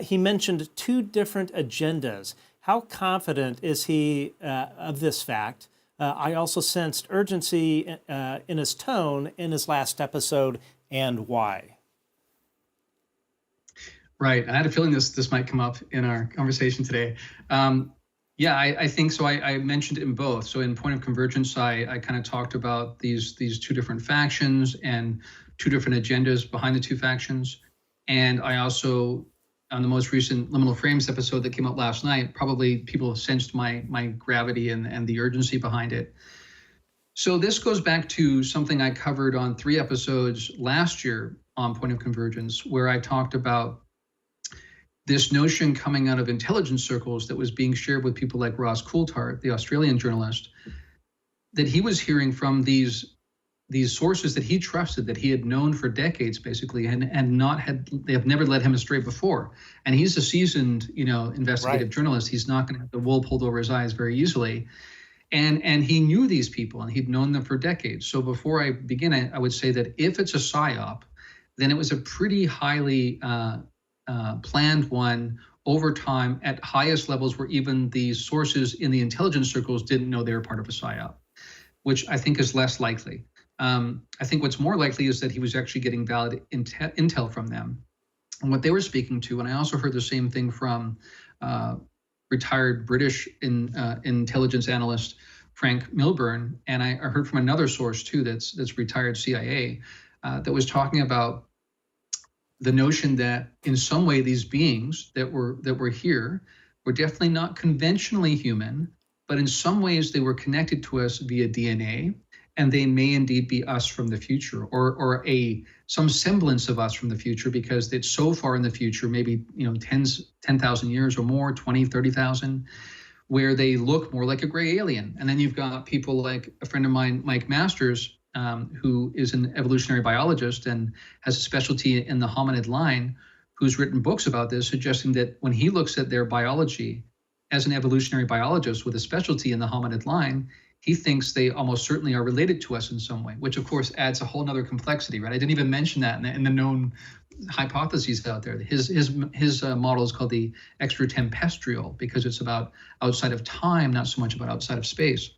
he mentioned two different agendas. How confident is he of this fact? I also sensed urgency in his tone in his last episode, and why? Right. I had a feeling this might come up in our conversation today. Yeah, I think so. I mentioned it in both. So in Point of Convergence, I kind of talked about these two different factions and two different agendas behind the two factions. And I also, on the most recent Liminal Frames episode that came out last night, probably people sensed my gravity and the urgency behind it. So this goes back to something I covered on 3 episodes last year on Point of Convergence, where I talked about this notion coming out of intelligence circles that was being shared with people like Ross Coulthart, the Australian journalist, that he was hearing from these sources that he trusted, that he had known for decades, basically, and they have never led him astray before. And he's a seasoned, investigative journalist. He's not going to have the wool pulled over his eyes very easily. And he knew these people, and he'd known them for decades. So before I begin, I would say that if it's a psyop, then it was a pretty highly planned one over time at highest levels, where even the sources in the intelligence circles didn't know they were part of a psyop, which I think is less likely. I think what's more likely is that he was actually getting valid intel from them and what they were speaking to. And I also heard the same thing from retired British intelligence analyst Frank Milburn, and I heard from another source too that's retired CIA that was talking about the notion that in some way these beings that were here were definitely not conventionally human, but in some ways they were connected to us via DNA, and they may indeed be us from the future, or some semblance of us from the future, because it's so far in the future, maybe 10,000 years or more, 20, 30,000, where they look more like a gray alien. And then you've got people like a friend of mine, Mike Masters, who is an evolutionary biologist and has a specialty in the hominid line, who's written books about this, suggesting that when he looks at their biology as an evolutionary biologist with a specialty in the hominid line, he thinks they almost certainly are related to us in some way, which of course adds a whole nother complexity, right? I didn't even mention that in the known hypotheses out there. His model is called the extratempestrial, because it's about outside of time, not so much about outside of space.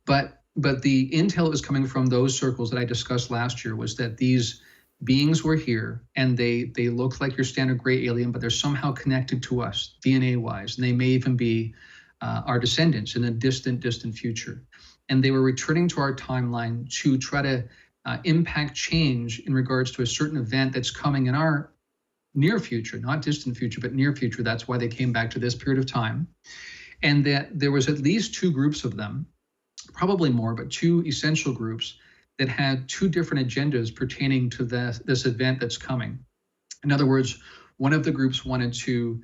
But the intel that was coming from those circles that I discussed last year was that these beings were here, and they look like your standard gray alien, but they're somehow connected to us DNA-wise, and they may even be our descendants in a distant future. And they were returning to our timeline to try to impact change in regards to a certain event that's coming in our near future, not distant future, but near future. That's why they came back to this period of time. And that there was at least 2 groups of them, probably more, but 2 essential groups that had 2 different agendas pertaining to this event that's coming. In other words, one of the groups wanted to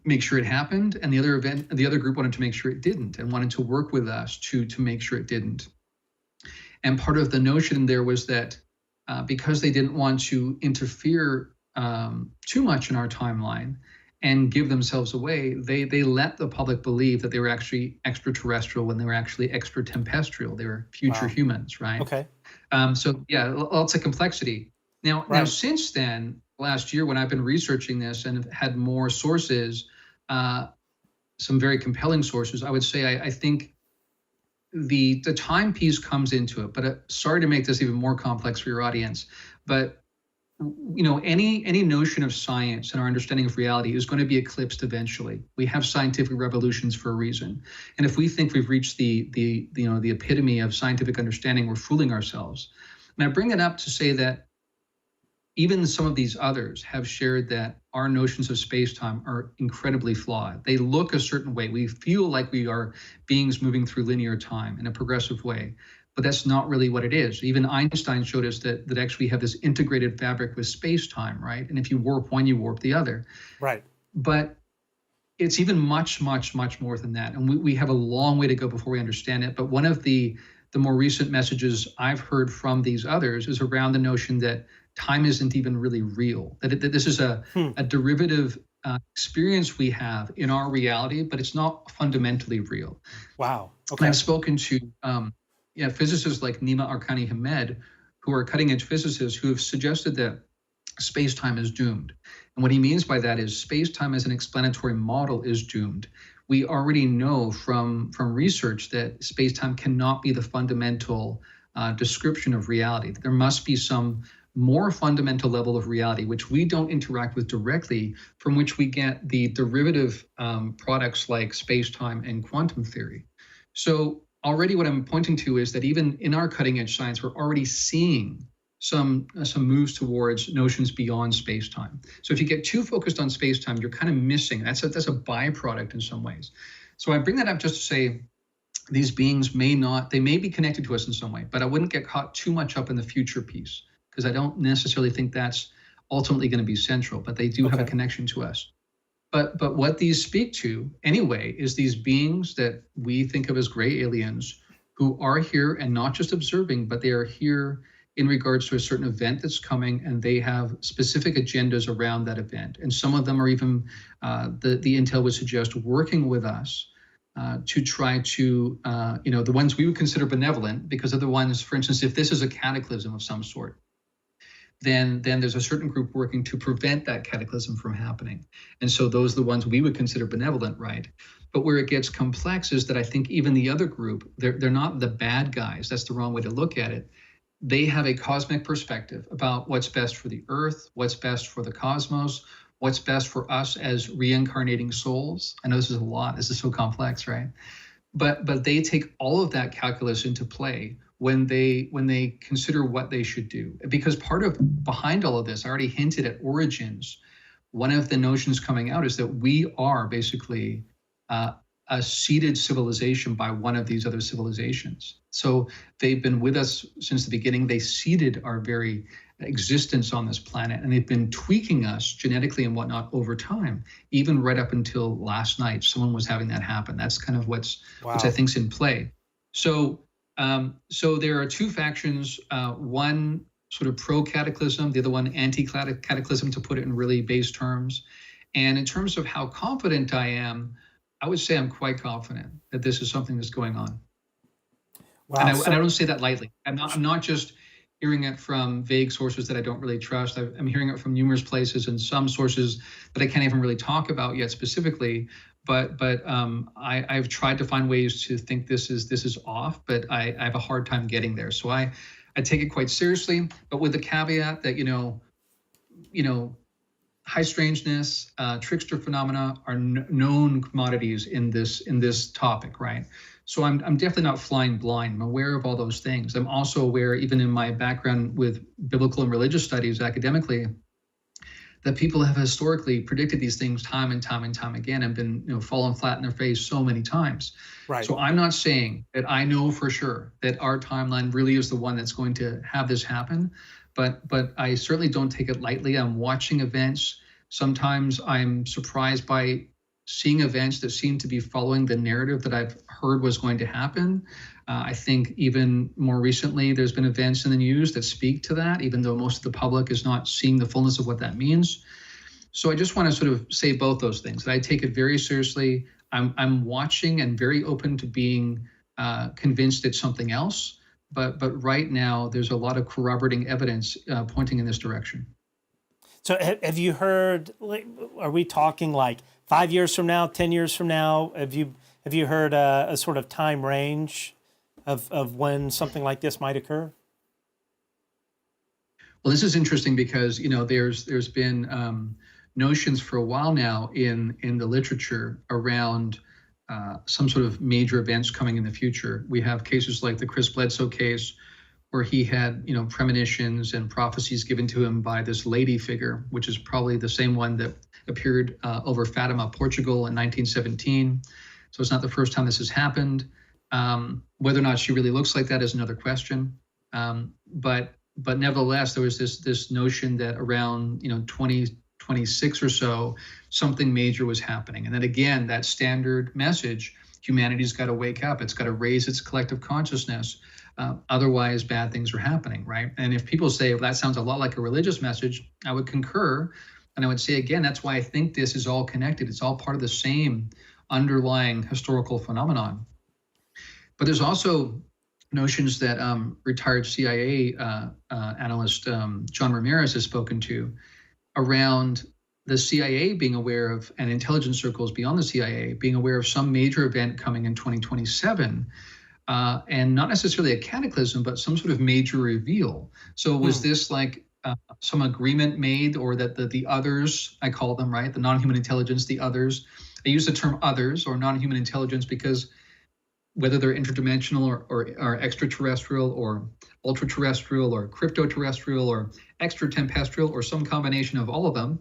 make sure it happened, and the other group wanted to make sure it didn't, and wanted to work with us to make sure it didn't. And part of the notion there was that because they didn't want to interfere too much in our timeline and give themselves away, they let the public believe that they were actually extraterrestrial when they were actually extratempestrial. They were future humans, right? Okay. So yeah, lots of complexity. Now since then, last year, when I've been researching this and have had more sources, some very compelling sources, I would say I think the time piece comes into it, but sorry to make this even more complex for your audience, but any notion of science and our understanding of reality is going to be eclipsed eventually. We have scientific revolutions for a reason, and if we think we've reached the epitome of scientific understanding, we're fooling ourselves. And I bring it up to say that even some of these others have shared that our notions of space-time are incredibly flawed. They look a certain way. We feel like we are beings moving through linear time in a progressive way, but that's not really what it is. Even Einstein showed us that actually we have this integrated fabric with space-time, right? And if you warp one, you warp the other. Right. But it's even much, much, much more than that. And we have a long way to go before we understand it. But one of the more recent messages I've heard from these others is around the notion that time isn't even really real, that this is a derivative experience we have in our reality, but it's not fundamentally real. Wow. Okay. And I've spoken to physicists like Nima Arkani Hamed, who are cutting edge physicists who have suggested that space-time is doomed. And what he means by that is space-time as an explanatory model is doomed. We already know from research that space-time cannot be the fundamental description of reality. There must be some more fundamental level of reality, which we don't interact with directly, from which we get the derivative products like space-time and quantum theory. So already what I'm pointing to is that even in our cutting edge science, we're already seeing some moves towards notions beyond space-time. So if you get too focused on space-time, you're kind of missing. That's a byproduct in some ways. So I bring that up just to say these beings may be connected to us in some way, but I wouldn't get caught too much up in the future piece, because I don't necessarily think that's ultimately going to be central, but they do have a connection to us. But what these speak to anyway is these beings that we think of as gray aliens who are here and not just observing, but they are here in regards to a certain event that's coming, and they have specific agendas around that event. And some of them are even, the intel would suggest, working with us to try to, the ones we would consider benevolent, because they're the ones, for instance, if this is a cataclysm of some sort, then there's a certain group working to prevent that cataclysm from happening. And so those are the ones we would consider benevolent, right? But where it gets complex is that I think even the other group, they're not the bad guys. That's the wrong way to look at it. They have a cosmic perspective about what's best for the Earth, what's best for the cosmos, what's best for us as reincarnating souls. I know this is a lot. This is so complex, right? But they take all of that calculus into play when they consider what they should do. Because behind all of this, I already hinted at origins. One of the notions coming out is that we are basically a seeded civilization by one of these other civilizations. So they've been with us since the beginning. They seeded our very existence on this planet, and they've been tweaking us genetically and whatnot over time, even right up until last night. Someone was having that happen. That's kind of which I think's in play. So there are two factions, one sort of pro-cataclysm, the other one anti-cataclysm, to put it in really base terms. And in terms of how confident I am, I would say I'm quite confident that this is something that's going on. Wow. And I don't say that lightly. I'm not just hearing it from vague sources that I don't really trust. I'm hearing it from numerous places and some sources that I can't even really talk about yet specifically. But I've tried to find ways to think this is off, but I have a hard time getting there. So I take it quite seriously, but with the caveat that high strangeness, trickster phenomena are known commodities in this topic, right? So I'm definitely not flying blind. I'm aware of all those things. I'm also aware, even in my background with biblical and religious studies academically, that people have historically predicted these things time and time and time again and been fallen flat in their face so many times. Right. So I'm not saying that I know for sure that our timeline really is the one that's going to have this happen, but I certainly don't take it lightly. I'm watching events. Sometimes I'm surprised by seeing events that seem to be following the narrative that I've heard was going to happen. I think even more recently, there's been events in the news that speak to that, even though most of the public is not seeing the fullness of what that means. So I just want to sort of say both those things, that I take it very seriously. I'm watching and very open to being convinced it's something else. But right now, there's a lot of corroborating evidence pointing in this direction. So have you heard, are we talking like 5 years from now, 10 years from now? Have you heard a sort of time range of when something like this might occur? Well, this is interesting because, there's been notions for a while now in the literature around some sort of major events coming in the future. We have cases like the Chris Bledsoe case, where he had, premonitions and prophecies given to him by this lady figure, which is probably the same one that appeared over Fatima, Portugal in 1917. So it's not the first time this has happened. Whether or not she really looks like that is another question. But nevertheless, there was this notion that around 2026 or so, something major was happening. And then again, that standard message, humanity's got to wake up. It's got to raise its collective consciousness. Otherwise, bad things are happening, right? And if people say, well, that sounds a lot like a religious message, I would concur. And I would say, again, that's why I think this is all connected. It's all part of the same underlying historical phenomenon. But there's also notions that retired CIA analyst John Ramirez has spoken to around the CIA being aware of, and intelligence circles beyond the CIA being aware of some major event coming in 2027. And not necessarily a cataclysm, but some sort of major reveal. So was this like some agreement made, or that the others, I call them, right, the non-human intelligence, the others, I use the term others or non-human intelligence because whether they're interdimensional or extraterrestrial or ultra-terrestrial or crypto-terrestrial or extra-tempestrial or some combination of all of them,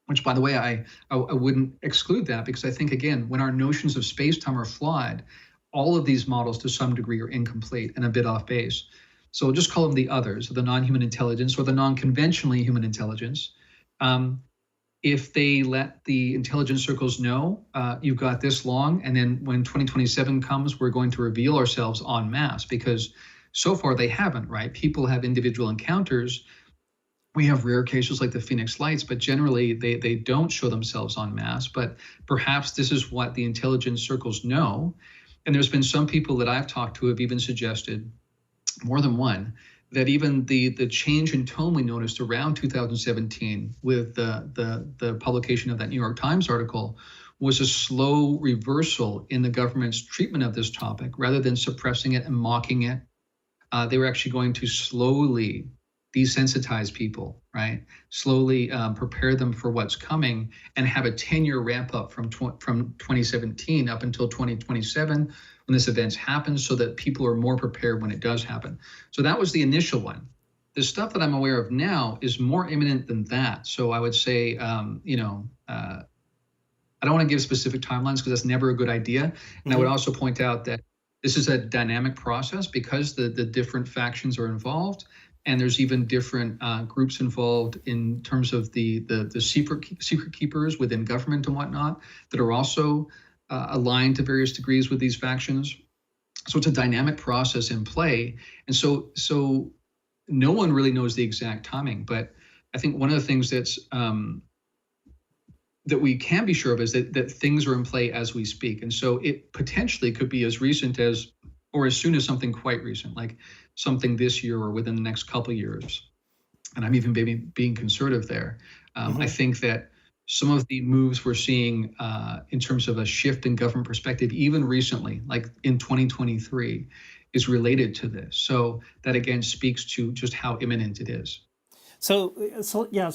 which, by the way, I wouldn't exclude that, because I think, again, when our notions of space-time are flawed, all of these models to some degree are incomplete and a bit off base. So we'll just call them the others, the non-human intelligence or the non-conventionally human intelligence. If they let the intelligence circles know, you've got this long, and then when 2027 comes, we're going to reveal ourselves en masse, because so far they haven't, right? People have individual encounters. We have rare cases like the Phoenix Lights, but generally they don't show themselves en masse. But perhaps this is what the intelligence circles know. And there's been some people that I've talked to have even suggested, more than one, that even the change in tone we noticed around 2017 with the publication of that New York Times article was a slow reversal in the government's treatment of this topic. Rather than suppressing it and mocking it, they were actually going to slowly desensitize people, right? Slowly prepare them for what's coming and have a 10-year ramp up from 2017 up until 2027 when this event happens, so that people are more prepared when it does happen. So that was the initial one. The stuff that I'm aware of now is more imminent than that. So I would say, I don't want to give specific timelines because that's never a good idea. And I would also point out that this is a dynamic process because the different factions are involved. And there's even different groups involved in terms of the secret keepers within government and whatnot that are also aligned to various degrees with these factions. So it's a dynamic process in play. And so no one really knows the exact timing. But I think one of the things that's that we can be sure of is that things are in play as we speak. And so it potentially could be as recent as, or as soon as something quite recent, like something this year or within the next couple of years. And I'm even maybe being conservative there. I think that some of the moves we're seeing in terms of a shift in government perspective, even recently, like in 2023, is related to this. So that again speaks to just how imminent it is. So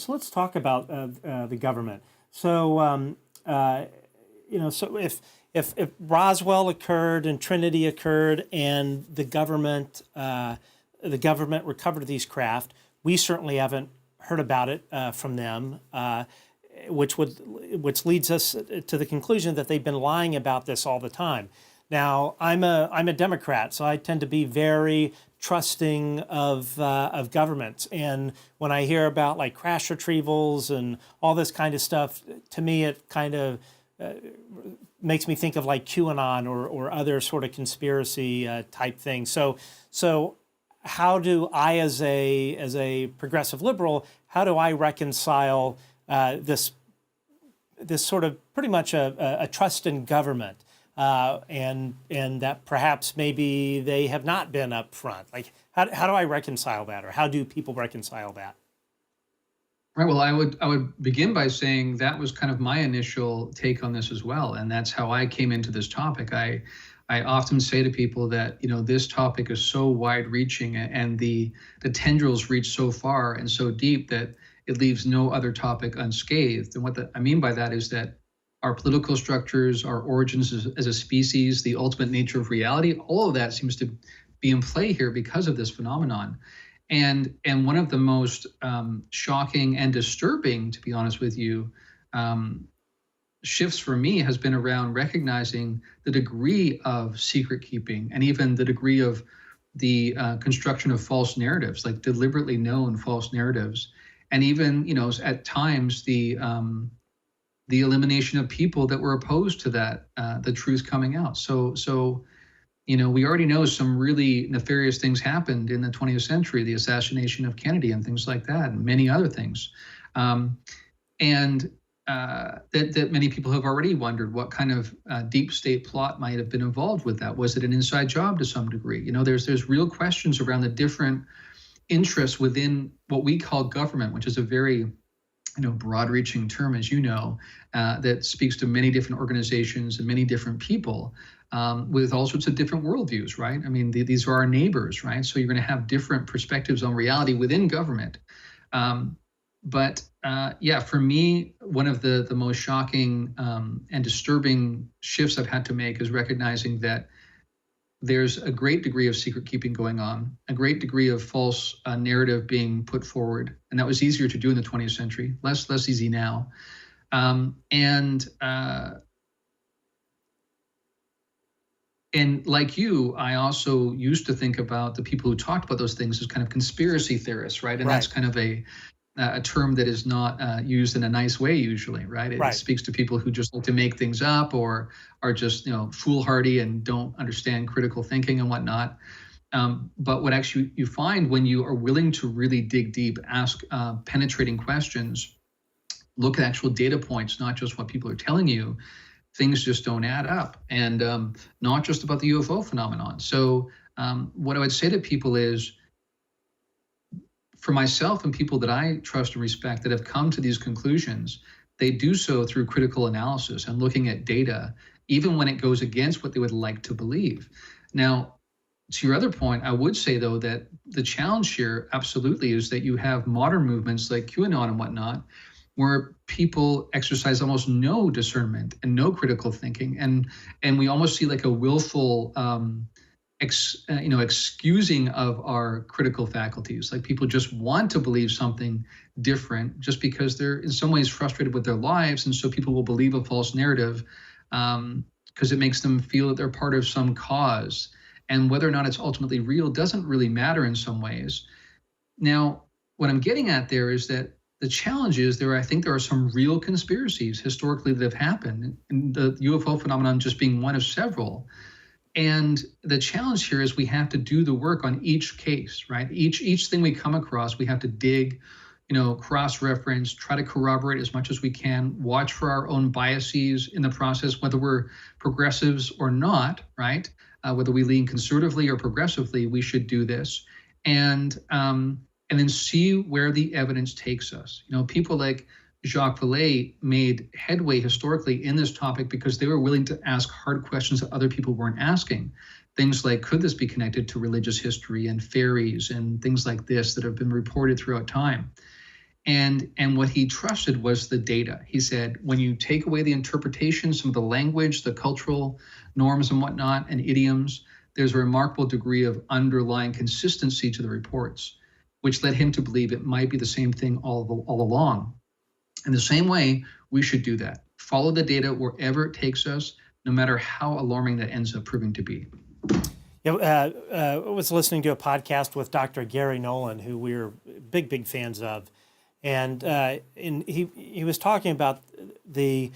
let's talk about the government. So so if Roswell occurred and Trinity occurred and the government recovered these craft, we certainly haven't heard about it from them, which leads us to the conclusion that they've been lying about this all the time. Now, I'm a Democrat, so I tend to be very trusting of governments, and when I hear about like crash retrievals and all this kind of stuff, to me it kind of makes me think of like QAnon or other sort of conspiracy type thing. So how do I, as a progressive liberal, how do I reconcile this sort of pretty much a trust in government, and that perhaps maybe they have not been up front? Like how do I reconcile that, or how do people reconcile that? Right. Well, I would begin by saying that was kind of my initial take on this as well, and that's how I came into this topic. I I often say to people that, this topic is so wide-reaching, and the tendrils reach so far and so deep that it leaves no other topic unscathed. And what I mean by that is that our political structures, our origins as a species, the ultimate nature of reality, all of that seems to be in play here because of this phenomenon. And one of the most shocking and disturbing, to be honest with you, shifts for me has been around recognizing the degree of secret keeping and even the degree of the construction of false narratives, like deliberately known false narratives, and even at times the elimination of people that were opposed to that, the truth coming out. So we already know some really nefarious things happened in the 20th century, the assassination of Kennedy and things like that, and many other things. That many people have already wondered what kind of deep state plot might have been involved with that. Was it an inside job to some degree? There's real questions around the different interests within what we call government, which is a very broad-reaching term, as you know, that speaks to many different organizations and many different people with all sorts of different worldviews, right? I mean, these are our neighbors, right? So you're going to have different perspectives on reality within government. But for me, one of the most shocking and disturbing shifts I've had to make is recognizing that there's a great degree of secret keeping going on, a great degree of false narrative being put forward. And that was easier to do in the 20th century, less easy now. And like you, I also used to think about the people who talked about those things as kind of conspiracy theorists, right? And that's kind of a term that is not used in a nice way usually, right? It speaks to people who just like to make things up or are just, foolhardy and don't understand critical thinking and whatnot. But what actually you find when you are willing to really dig deep, ask penetrating questions, look at actual data points, not just what people are telling you, things just don't add up. And not just about the UFO phenomenon. So what I would say to people is, for myself and people that I trust and respect that have come to these conclusions, they do so through critical analysis and looking at data, even when it goes against what they would like to believe. Now, to your other point, I would say, though, that the challenge here absolutely is that you have modern movements like QAnon and whatnot, where people exercise almost no discernment and no critical thinking. And we almost see like a willful excusing of our critical faculties. Like people just want to believe something different just because they're in some ways frustrated with their lives. And so people will believe a false narrative because it makes them feel that they're part of some cause. And whether or not it's ultimately real doesn't really matter in some ways. Now, what I'm getting at there is that the challenge is I think there are some real conspiracies historically that have happened, and the UFO phenomenon just being one of several. And the challenge here is we have to do the work on each case, right? Each thing we come across, we have to dig, cross-reference, try to corroborate as much as we can, watch for our own biases in the process, whether we're progressives or not, right? Whether we lean conservatively or progressively, we should do this. And then see where the evidence takes us. People like Jacques Vallée made headway historically in this topic because they were willing to ask hard questions that other people weren't asking. Things like, could this be connected to religious history and fairies and things like this that have been reported throughout time? And what he trusted was the data. He said, when you take away the interpretation, some of the language, the cultural norms and whatnot, and idioms, there's a remarkable degree of underlying consistency to the reports, which led him to believe it might be the same thing all along. In the same way, we should do that. Follow the data wherever it takes us, no matter how alarming that ends up proving to be. I was listening to a podcast with Dr. Gary Nolan, who we're big fans of, and he was talking about the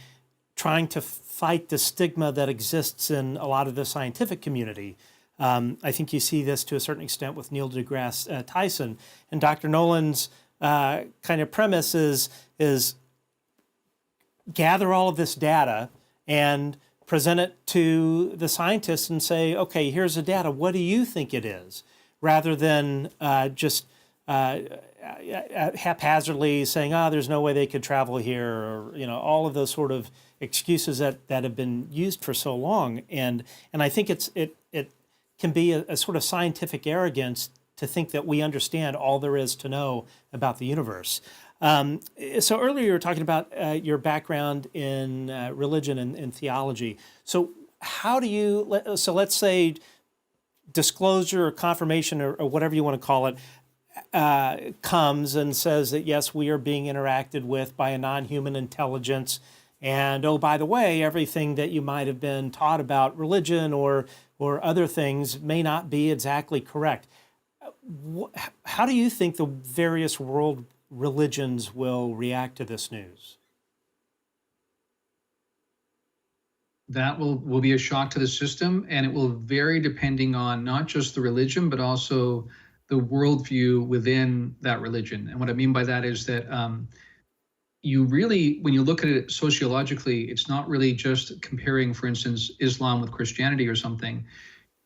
trying to fight the stigma that exists in a lot of the scientific community. I think you see this to a certain extent with Neil deGrasse Tyson, and Dr. Nolan's kind of premise is gather all of this data and present it to the scientists and say, okay, here's the data. What do you think it is? Rather than just haphazardly saying, there's no way they could travel here, or all of those sort of excuses that have been used for so long. And I think it can be a sort of scientific arrogance to think that we understand all there is to know about the universe. So earlier you were talking about your background in religion and theology. So how do you, so let's say disclosure or confirmation or whatever you want to call it, comes and says that, yes, we are being interacted with by a non-human intelligence. And, oh, by the way, everything that you might have been taught about religion or other things may not be exactly correct. How do you think the various world religions will react to this news? That will be a shock to the system, and it will vary depending on not just the religion, but also the worldview within that religion. And what I mean by that is that you really, when you look at it sociologically, it's not really just comparing, for instance, Islam with Christianity or something,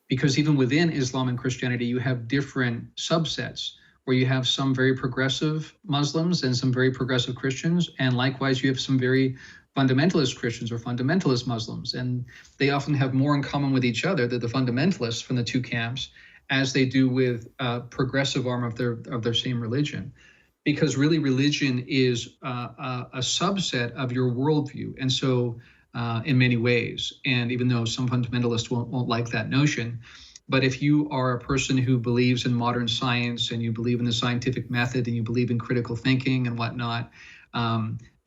because even within Islam and Christianity, you have different subsets where you have some very progressive Muslims and some very progressive Christians. And likewise, you have some very fundamentalist Christians or fundamentalist Muslims. And they often have more in common with each other, the fundamentalists from the two camps, as they do with progressive arm of their same religion. Because really religion is a subset of your worldview. And so in many ways, and even though some fundamentalists won't like that notion, but if you are a person who believes in modern science and you believe in the scientific method and you believe in critical thinking and whatnot,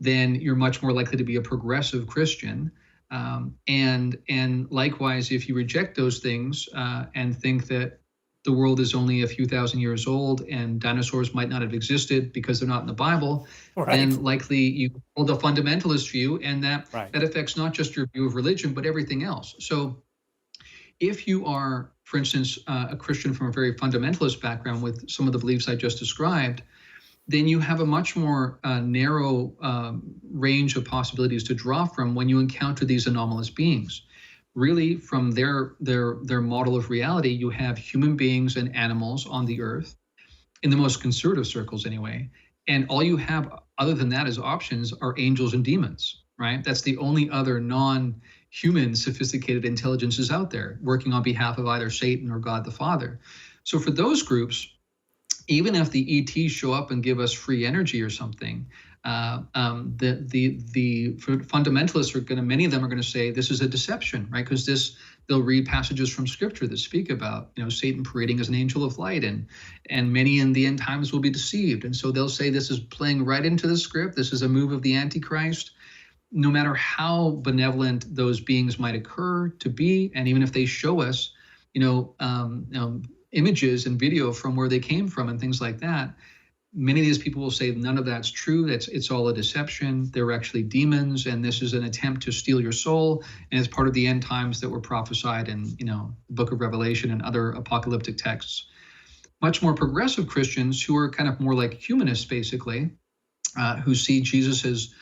then you're much more likely to be a progressive Christian. And likewise, if you reject those things and think that the world is only a few thousand years old and dinosaurs might not have existed because they're not in the Bible, right, then likely you hold a fundamentalist view, and that affects not just your view of religion, but everything else. So if you are, for instance, a Christian from a very fundamentalist background with some of the beliefs I just described, then you have a much more narrow range of possibilities to draw from when you encounter these anomalous beings. Really, from their model of reality, you have human beings and animals on the earth, in the most conservative circles anyway, and all you have other than that as options are angels and demons, right? That's the only other non-human sophisticated intelligences out there working on behalf of either Satan or God the Father. So for those groups, even if the ETs show up and give us free energy or something, the fundamentalists are going to, many of them are going to say this is a deception, right? Because they'll read passages from Scripture that speak about, Satan parading as an angel of light, and many in the end times will be deceived, and so they'll say this is playing right into the script. This is a move of the Antichrist. No matter how benevolent those beings might occur to be, and even if they show us, images and video from where they came from and things like that, many of these people will say none of that's true. It's all a deception. They're actually demons, and this is an attempt to steal your soul, and it's part of the end times that were prophesied in the Book of Revelation and other apocalyptic texts. Much more progressive Christians, who are kind of more like humanists, basically, who see Jesus as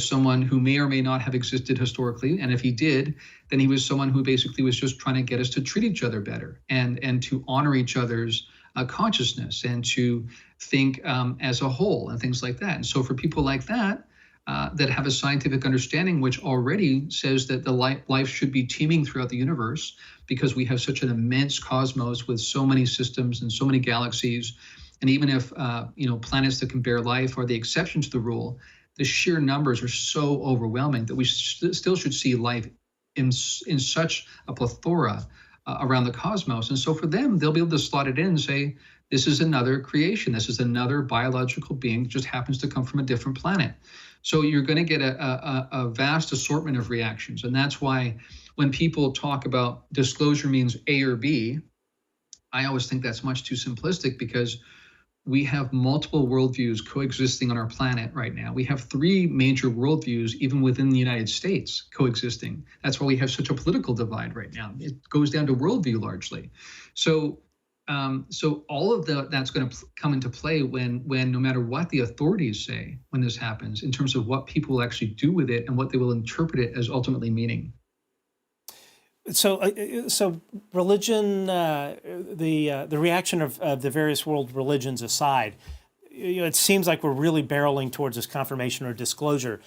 someone who may or may not have existed historically, and if he did, then he was someone who basically was just trying to get us to treat each other better and to honor each other's consciousness and to think as a whole and things like that. And so for people like that, that have a scientific understanding which already says that the life should be teeming throughout the universe, because we have such an immense cosmos with so many systems and so many galaxies, and even if planets that can bear life are the exception to the rule, the sheer numbers are so overwhelming that we still should see life in such a plethora around the cosmos. And so for them, they'll be able to slot it in and say, this is another creation. This is another biological being that just happens to come from a different planet. So you're going to get a vast assortment of reactions. And that's why when people talk about disclosure means A or B, I always think that's much too simplistic, because we have multiple worldviews coexisting on our planet right now. We have three major worldviews, even within the United States, coexisting. That's why we have such a political divide right now. It goes down to worldview largely. So all of that's going to come into play when no matter what the authorities say when this happens, in terms of what people will actually do with it and what they will interpret it as ultimately meaning. So religion, the reaction of the various world religions aside, it seems like we're really barreling towards this confirmation or disclosure.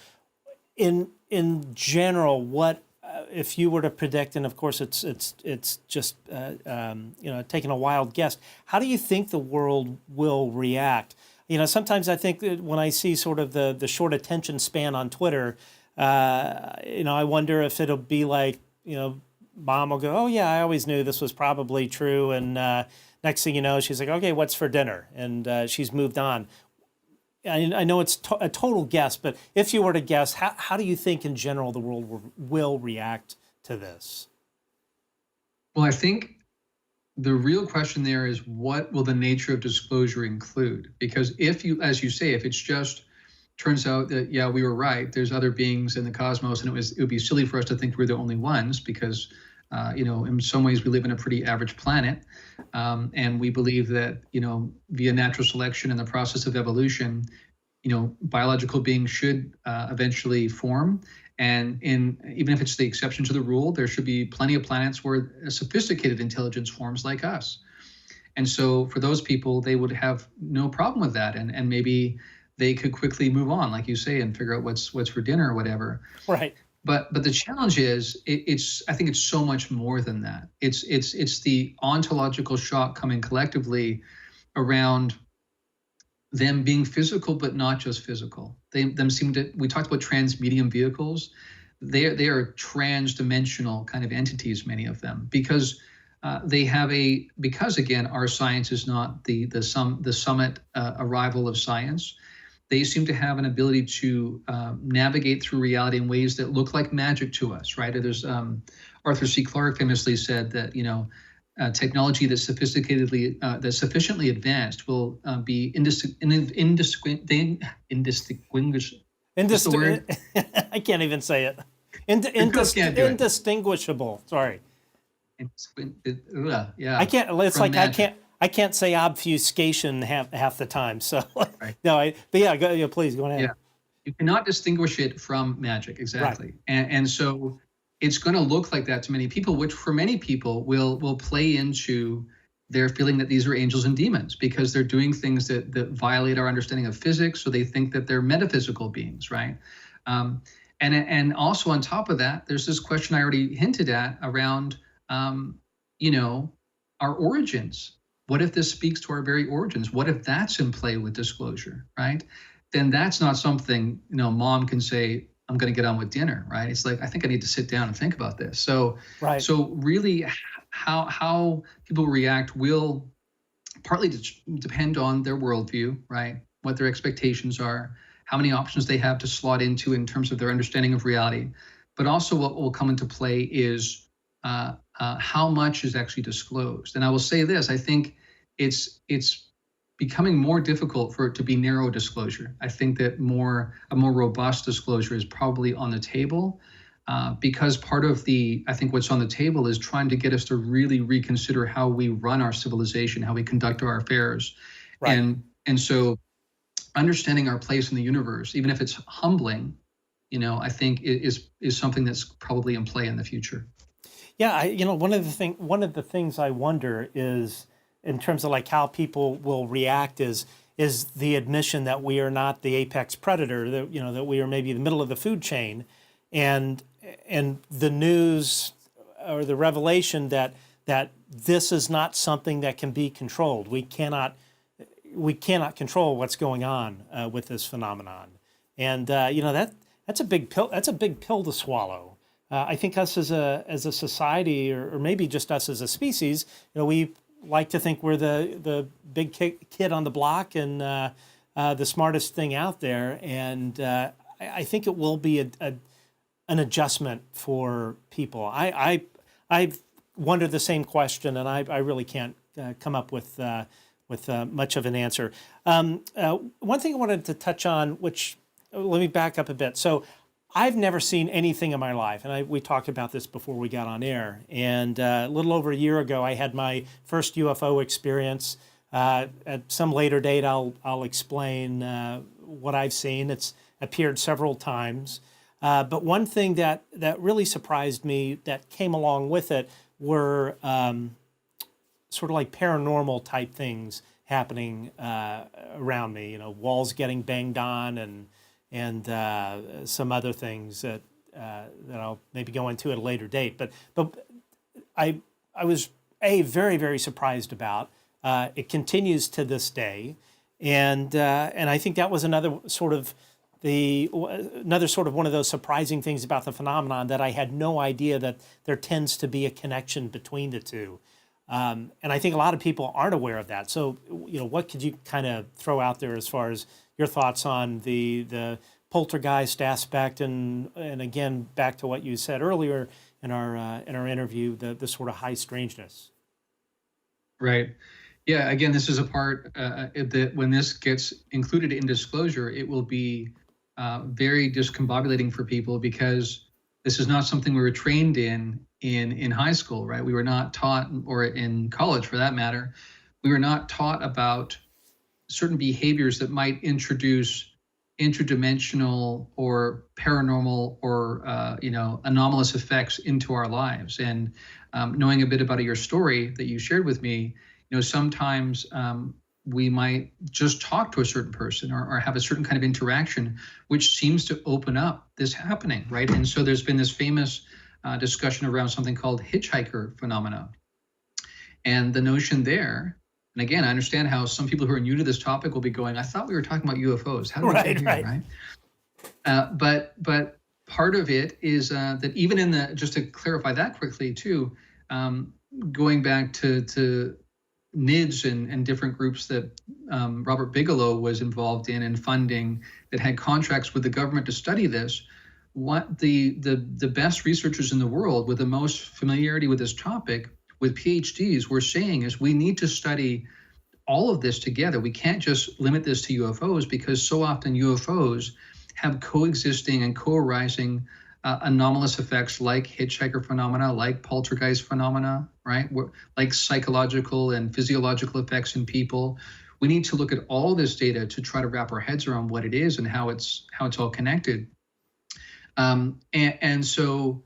In general, what if you were to predict? And of course, it's just taking a wild guess. How do you think the world will react? Sometimes I think that when I see sort of the short attention span on Twitter, I wonder if it'll be like Mom will go, "Oh yeah, I always knew this was probably true," and next thing you know, she's like, "Okay, what's for dinner?" And she's moved on. I know it's a total guess, but if you were to guess, how do you think in general the world will react to this? Well, I think the real question there is, what will the nature of disclosure include? Because if you, as you say, if it's just turns out that, yeah, we were right, there's other beings in the cosmos, and it would be silly for us to think we're the only ones, because in some ways we live in a pretty average planet, and we believe that via natural selection and the process of evolution, biological beings should eventually form, and even if it's the exception to the rule, there should be plenty of planets where a sophisticated intelligence forms like us. And so for those people, they would have no problem with that, and maybe they could quickly move on, like you say, and figure out what's for dinner or whatever. Right. But the challenge is, I think it's so much more than that. It's the ontological shock coming collectively around them being physical, but not just physical. We talked about transmedium vehicles. They are trans-dimensional kind of entities, many of them, because because again, our science is not the summit arrival of science. They seem to have an ability to navigate through reality in ways that look like magic to us, right? There's Arthur C. Clarke famously said that technology that's sufficiently advanced will be indistinguishable. I can't even say it. Indistinguishable. Sorry. Yeah. I can't. It's like magic. I can't say obfuscation half the time. So right. No. Please go ahead. Yeah, you cannot distinguish it from magic, exactly. Right. And so it's going to look like that to many people, which for many people will play into their feeling that these are angels and demons, because they're doing things that violate our understanding of physics. So they think that they're metaphysical beings, right? And also on top of that, there's this question I already hinted at around, our origins. What if this speaks to our very origins? What if that's in play with disclosure, right? Then that's not something, Mom can say, "I'm going to get on with dinner," right? It's like, I think I need to sit down and think about this. So, right. So really how people react will partly depend on their worldview, right? What their expectations are, how many options they have to slot into in terms of their understanding of reality. But also what will come into play is how much is actually disclosed. And I will say this, I think it's becoming more difficult for it to be narrow disclosure. I think that a more robust disclosure is probably on the table, because part of I think what's on the table is trying to get us to really reconsider how we run our civilization, how we conduct our affairs. Right. And so understanding our place in the universe, even if it's humbling, I think is something that's probably in play in the future. Yeah, one of the things I wonder is, in terms of like how people will react, is the admission that we are not the apex predator, that we are maybe the middle of the food chain, and the news or the revelation that this is not something that can be controlled. We cannot control what's going on with this phenomenon, and that's a big pill. That's a big pill to swallow. I think us as a society, or maybe just us as a species, we like to think we're the big kid on the block and the smartest thing out there. And I think it will be an adjustment for people. I've wondered the same question, and I really can't come up with much of an answer. One thing I wanted to touch on, which let me back up a bit. So I've never seen anything in my life, and we talked about this before we got on air. And a little over a year ago, I had my first UFO experience. At some later date, I'll explain what I've seen. It's appeared several times. But one thing that really surprised me that came along with it were sort of like paranormal type things happening around me. You know, walls getting banged on and some other things that I'll maybe go into at a later date. But I was very, very surprised about. It continues to this day, and I think that was another sort of one of those surprising things about the phenomenon, that I had no idea that there tends to be a connection between the two. And I think a lot of people aren't aware of that. So, you know, what could you kind of throw out there as far as your thoughts on the poltergeist aspect, and again, back to what you said earlier in our interview, the sort of high strangeness? Right. Yeah. Again, this is a part that when this gets included in disclosure, it will be very discombobulating for people, because this is not something we were trained in high school, right? We were not taught, or in college for that matter, we were not taught about certain behaviors that might introduce interdimensional or paranormal or anomalous effects into our lives. And knowing a bit about your story that you shared with me, you know, sometimes we might just talk to a certain person or have a certain kind of interaction, which seems to open up this happening, right? And so there's been this famous discussion around something called hitchhiker phenomena. And the notion there, and again, I understand how some people who are new to this topic will be going, I thought we were talking about UFOs. How did we get here, right? But part of it is that even in just to clarify that quickly too, going back to NIDS and different groups that Robert Bigelow was involved in and funding, that had contracts with the government to study this, what the best researchers in the world with the most familiarity with this topic, with PhDs, were saying is we need to study all of this together. We can't just limit this to UFOs, because so often UFOs have coexisting and co-arising anomalous effects like hitchhiker phenomena, like poltergeist phenomena, right? Like psychological and physiological effects in people. We need to look at all this data to try to wrap our heads around what it is and how it's all connected. And so,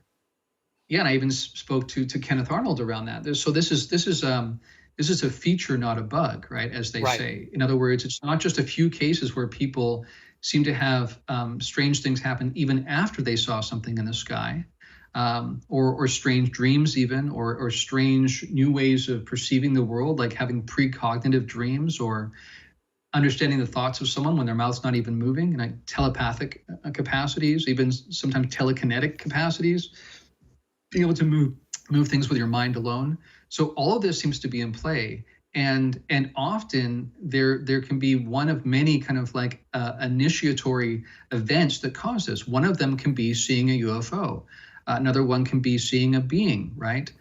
yeah, and I even spoke to Kenneth Arnold around that. So this is a feature, not a bug, right? As they say. In other words, it's not just a few cases where people seem to have strange things happen even after they saw something in the sky, or strange dreams even, or strange new ways of perceiving the world, like having precognitive dreams, or understanding the thoughts of someone when their mouth's not even moving, and telepathic capacities, even sometimes telekinetic capacities, being able to move things with your mind alone. So all of this seems to be in play. And often there can be one of many kind of like initiatory events that cause this. One of them can be seeing a UFO. Another one can be seeing a being, right?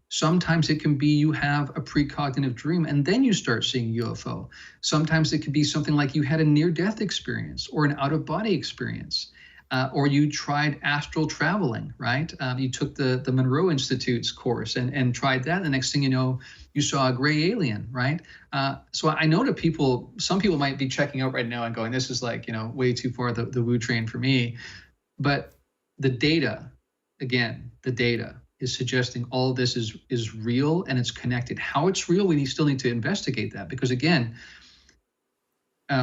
Sometimes it can be you have a precognitive dream and then you start seeing UFO. Sometimes it could be something like you had a near-death experience or an out-of-body experience. Or you tried astral traveling, right? You took the Monroe Institute's course and tried that. And the next thing you know, you saw a gray alien, right? So I know that some people might be checking out right now and going, this is like, way too far the woo train for me. But the data, again, is suggesting all of this is real and it's connected. How it's real, we still need to investigate that, because again,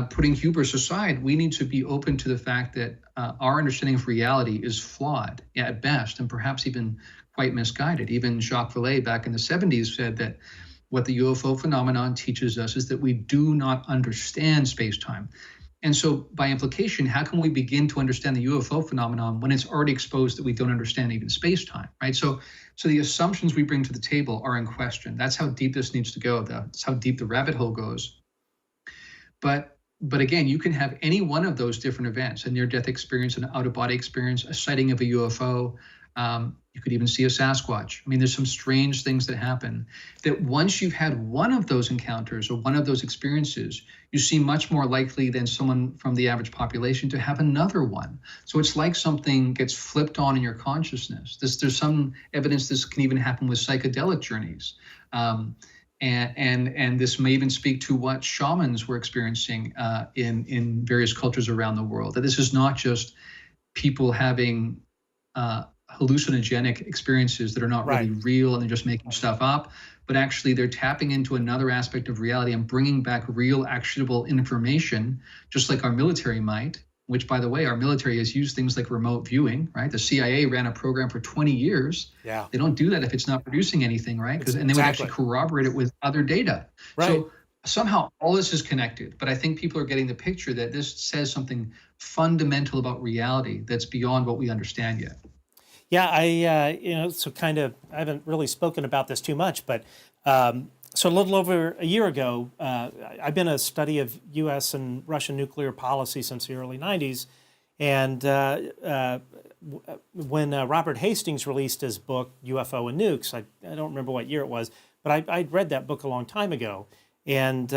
putting hubris aside, we need to be open to the fact that our understanding of reality is flawed at best, and perhaps even quite misguided. Even Jacques Vallée back in the 70s said that what the UFO phenomenon teaches us is that we do not understand space-time. And so by implication, how can we begin to understand the UFO phenomenon when it's already exposed that we don't understand even space-time, right? So the assumptions we bring to the table are in question. That's how deep this needs to go. That's how deep the rabbit hole goes. But again, you can have any one of those different events, a near-death experience, an out-of-body experience, a sighting of a UFO. You could even see a Sasquatch. I mean, there's some strange things that happen that once you've had one of those encounters or one of those experiences, you seem much more likely than someone from the average population to have another one. So it's like something gets flipped on in your consciousness. There's some evidence this can even happen with psychedelic journeys. And this may even speak to what shamans were experiencing in various cultures around the world, that this is not just people having hallucinogenic experiences that are not really real and they're just making stuff up, but actually they're tapping into another aspect of reality and bringing back real actionable information, just like our military might, which, by the way, our military has used things like remote viewing, right? The CIA ran a program for 20 years. Yeah. They don't do that if it's not producing anything, right? And they would actually corroborate it with other data. Right. So somehow all this is connected, but I think people are getting the picture that this says something fundamental about reality that's beyond what we understand yet. Yeah, so kind of, I haven't really spoken about this too much, but so a little over a year ago, I've been a study of U.S. and Russian nuclear policy since the early 90s. And when Robert Hastings released his book, UFO and Nukes, I don't remember what year it was, but I'd read that book a long time ago. And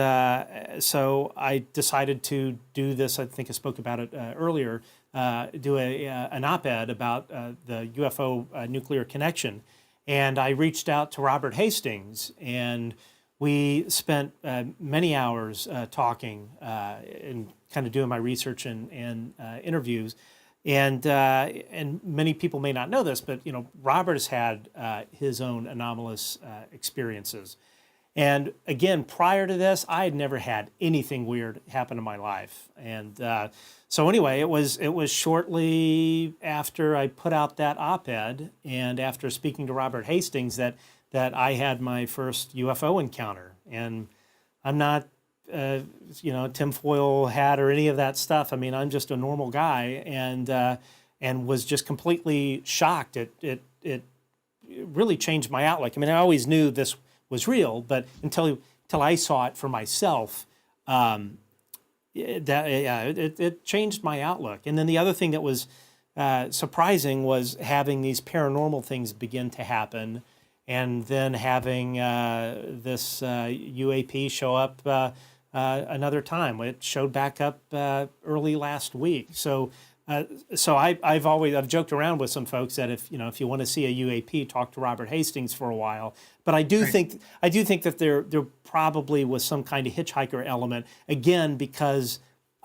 so I decided to do this. I think I spoke about it earlier, do an op-ed about the UFO nuclear connection. And I reached out to Robert Hastings, and we spent many hours talking and kind of doing my research and interviews. And many people may not know this, but Robert has had his own anomalous experiences. And again, prior to this, I had never had anything weird happen in my life. And so anyway, it was shortly after I put out that op-ed and after speaking to Robert Hastings that I had my first UFO encounter. And I'm not, tinfoil hat or any of that stuff. I mean, I'm just a normal guy, and was just completely shocked. It really changed my outlook. I mean, I always knew this was real, but until I saw it for myself, it changed my outlook. And then the other thing that was surprising was having these paranormal things begin to happen, and then having this UAP show up another time. It showed back up early last week. So I've joked around with some folks that if you want to see a UAP, talk to Robert Hastings for a while. But I do think that there probably was some kind of hitchhiker element, again, because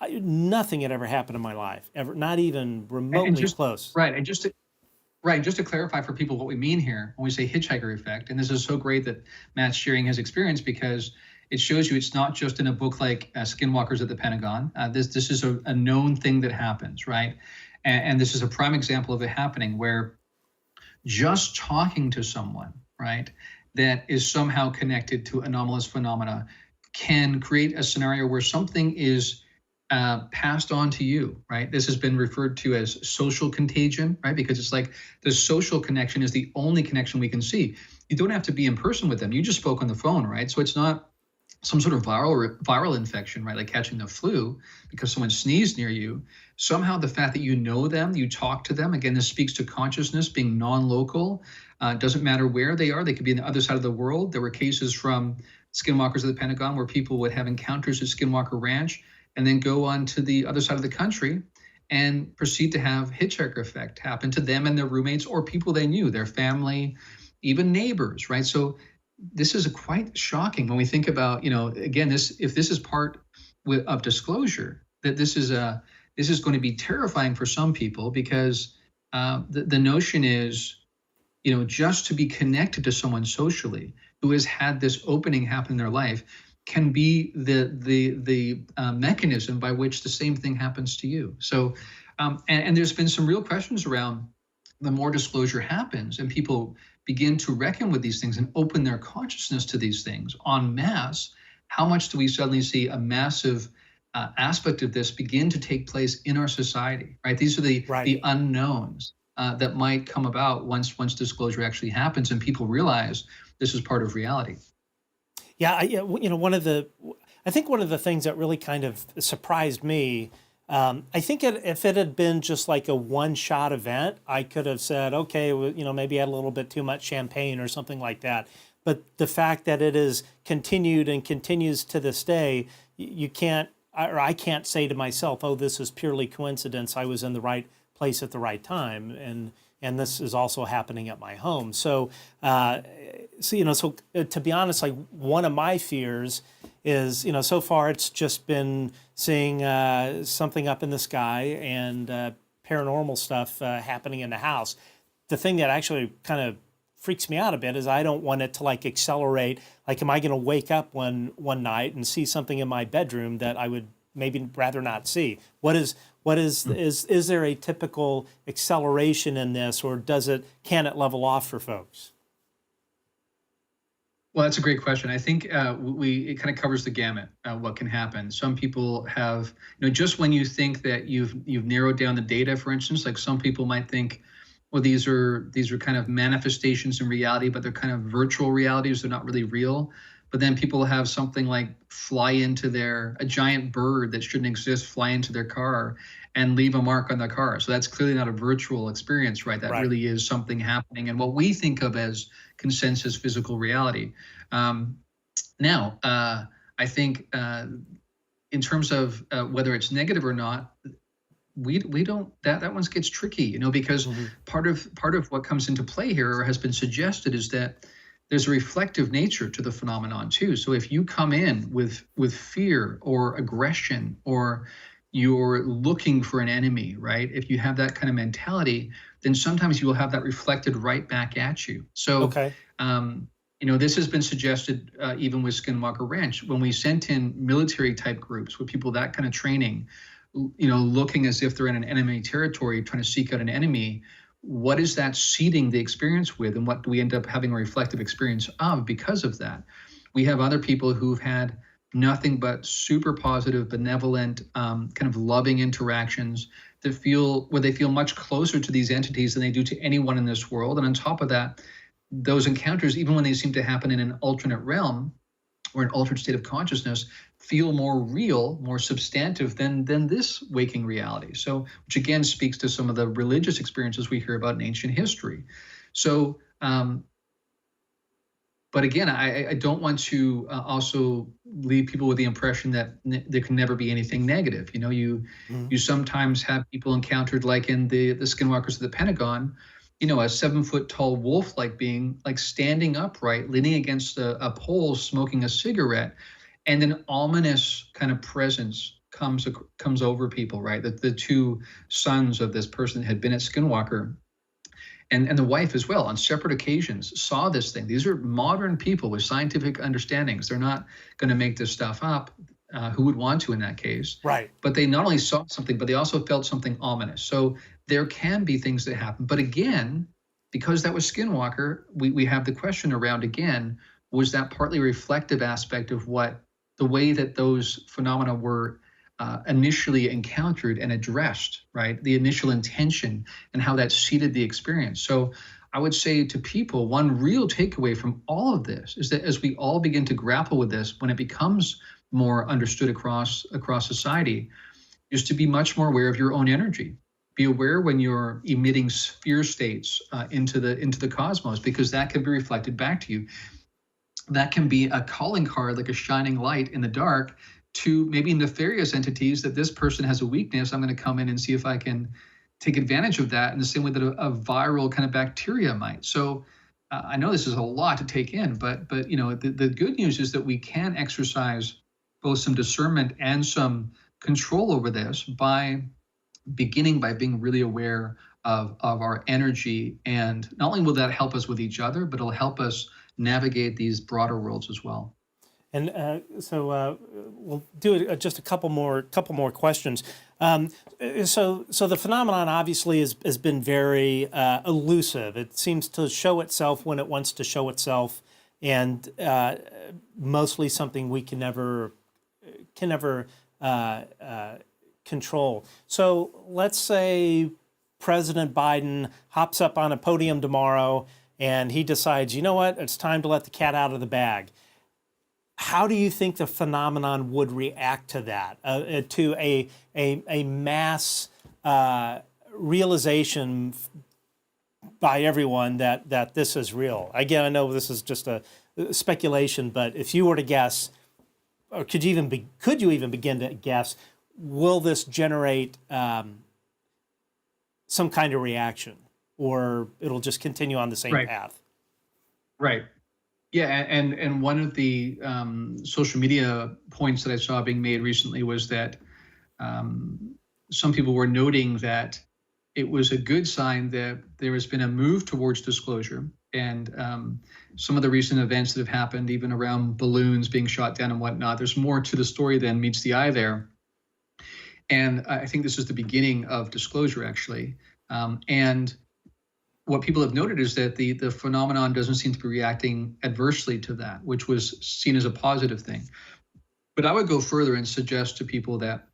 nothing had ever happened in my life, ever, not even remotely close. Right, and just to clarify for people what we mean here when we say hitchhiker effect, and this is so great that Matt's sharing his experience, because it shows you it's not just in a book like Skinwalkers at the Pentagon. This is a known thing that happens, right? And this is a prime example of it happening, where just talking to someone, right, that is somehow connected to anomalous phenomena can create a scenario where something is passed on to you, right? This has been referred to as social contagion, right? Because it's like the social connection is the only connection we can see. You don't have to be in person with them. You just spoke on the phone, right? So it's not some sort of viral infection, right? Like catching the flu because someone sneezed near you. Somehow the fact that you know them, you talk to them, again, this speaks to consciousness being non-local. Doesn't matter where they are. They could be on the other side of the world. There were cases from Skinwalkers of the Pentagon where people would have encounters at Skinwalker Ranch and then go on to the other side of the country and proceed to have hitchhiker effect happen to them and their roommates or people they knew, their family, even neighbors, right? So this is quite shocking when we think about, again, if this is part of disclosure, that this is going to be terrifying for some people, because the notion is, just to be connected to someone socially who has had this opening happen in their life can be the mechanism by which the same thing happens to you. So, and there's been some real questions around the more disclosure happens and people begin to reckon with these things and open their consciousness to these things en masse, how much do we suddenly see a massive aspect of this begin to take place in our society, right? These are the unknowns that might come about once disclosure actually happens and people realize this is part of reality. Yeah, I think one of the things that really kind of surprised me, I think if it had been just like a one-shot event, I could have said, okay, maybe I had a little bit too much champagne or something like that. But the fact that it is continued and continues to this day, I can't say to myself, oh, this is purely coincidence. I was in the right place at the right time, and this is also happening at my home. So to be honest, like one of my fears is, so far it's just been seeing something up in the sky and paranormal stuff happening in the house. The thing that actually kind of freaks me out a bit is I don't want it to like accelerate. Like, am I going to wake up one night and see something in my bedroom that I would maybe rather not see? Is there a typical acceleration in this, or can it level off for folks? Well, that's a great question. I think it kind of covers the gamut what can happen. Some people have, just when you think that you've narrowed down the data, for instance, like some people might think, well, these are kind of manifestations in reality, but they're kind of virtual realities. They're not really real. But then people have something like a giant bird that shouldn't exist, fly into their car and leave a mark on the car. So that's clearly not a virtual experience, right? That really is something happening and what we think of as consensus physical reality. Now, I think in terms of whether it's negative or not, we don't, that one gets tricky, because part of what comes into play here or has been suggested is that there's a reflective nature to the phenomenon too. So if you come in with fear or aggression, or you're looking for an enemy, right? If you have that kind of mentality, then sometimes you will have that reflected right back at you. So, this has been suggested even with Skinwalker Ranch, when we sent in military type groups with people that kind of training, looking as if they're in an enemy territory, trying to seek out an enemy. What is that seeding the experience with, and what do we end up having a reflective experience of because of that? We have other people who've had nothing but super positive, benevolent, kind of loving interactions that where they feel much closer to these entities than they do to anyone in this world. And on top of that, those encounters, even when they seem to happen in an alternate realm or an altered state of consciousness, feel more real, more substantive than this waking reality. So, which again speaks to some of the religious experiences we hear about in ancient history. So, but again, I don't want to also leave people with the impression that there can never be anything negative. You sometimes have people encountered, like in the Skinwalkers of the Pentagon, a 7-foot tall wolf-like being, like standing upright, leaning against a pole, smoking a cigarette, and an ominous kind of presence comes over people, right? The two sons of this person had been at Skinwalker, and the wife as well, on separate occasions, saw this thing. These are modern people with scientific understandings. They're not going to make this stuff up. Who would want to in that case? Right. But they not only saw something, but they also felt something ominous. So there can be things that happen. But again, because that was Skinwalker, we have the question around again, was that partly reflective aspect of the way that those phenomena were initially encountered and addressed, right? The initial intention and how that seeded the experience. So I would say to people, one real takeaway from all of this is that as we all begin to grapple with this, when it becomes more understood across society, is to be much more aware of your own energy. Be aware when you're emitting fear states into the cosmos, because that can be reflected back to you. That can be a calling card, like a shining light in the dark, to maybe nefarious entities that this person has a weakness. I'm going to come in and see if I can take advantage of that in the same way that a viral kind of bacteria might. So I know this is a lot to take in, but the good news is that we can exercise both some discernment and some control over this by being really aware of our energy. And not only will that help us with each other, but it'll help us navigate these broader worlds as well. And so we'll do just a couple more questions. So the phenomenon obviously has been very elusive. It seems to show itself when it wants to show itself, and mostly something we can never control. So let's say President Biden hops up on a podium tomorrow and he decides, you know what, it's time to let the cat out of the bag. How do you think the phenomenon would react to that, to a mass realization by everyone that this is real? Again, I know this is just a speculation, but if you were to guess, or could you even begin to guess, will this generate some kind of reaction, or it'll just continue on the same path? Right. Yeah, and one of the social media points that I saw being made recently was that some people were noting that it was a good sign that there has been a move towards disclosure. And some of the recent events that have happened, even around balloons being shot down and whatnot, there's more to the story than meets the eye there. And I think this is the beginning of disclosure, actually. And what people have noted is that the phenomenon doesn't seem to be reacting adversely to that, which was seen as a positive thing. But I would go further and suggest to people that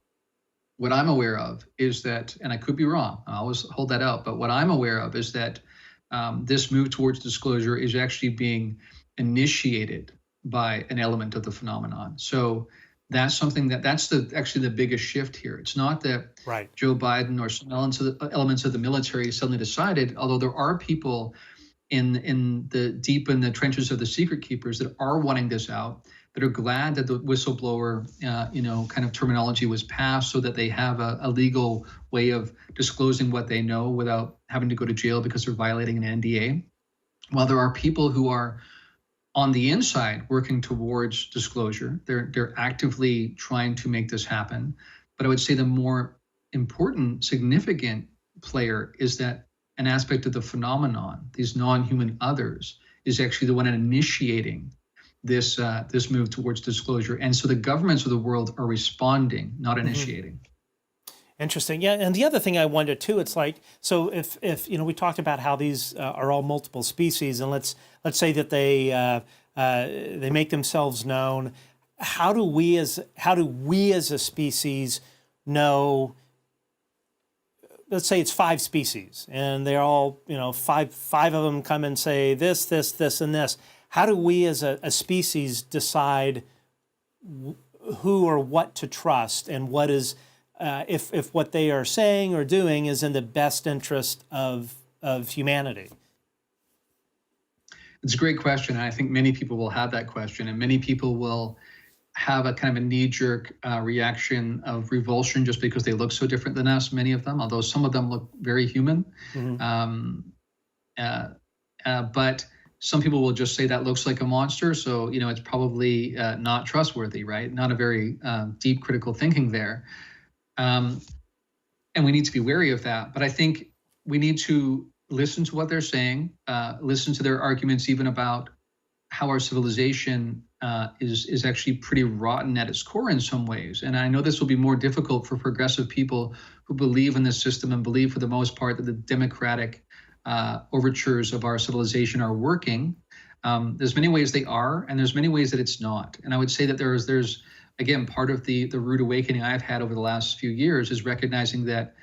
what I'm aware of is that, and I could be wrong, I always hold that out, but what I'm aware of is that this move towards disclosure is actually being initiated by an element of the phenomenon. So that's something that's actually the biggest shift here. It's not that Joe Biden or some elements of the military suddenly decided, although there are people in the trenches of the secret keepers that are wanting this out, that are glad that the whistleblower, kind of terminology was passed so that they have a legal way of disclosing what they know without having to go to jail because they're violating an NDA. While there are people who are on the inside working towards disclosure, they're actively trying to make this happen. But I would say the more important, significant player is that an aspect of the phenomenon, these non-human others, is actually the one initiating this move towards disclosure. And so the governments of the world are responding, not initiating. Interesting. Yeah. And the other thing I wonder too, it's like, so if we talked about how these are all multiple species, and let's say that they make themselves known, how do we as a species know? Let's say it's 5 species, and they're all, five of them come and say this, and this. How do we as a species decide who or what to trust, and what is, if what they are saying or doing is in the best interest of humanity? It's a great question. And I think many people will have that question, and many people will have a kind of a knee-jerk reaction of revulsion just because they look so different than us, many of them, although some of them look very human. But some people will just say that looks like a monster, so it's probably not trustworthy, right? Not a very deep critical thinking there. And we need to be wary of that. But I think we need to listen to what they're saying, listen to their arguments even about how our civilization is actually pretty rotten at its core in some ways. And I know this will be more difficult for progressive people who believe in this system and believe for the most part that the democratic overtures of our civilization are working. There's many ways they are, and there's many ways that it's not. And I would say that there's again, part of the rude awakening I've had over the last few years is recognizing that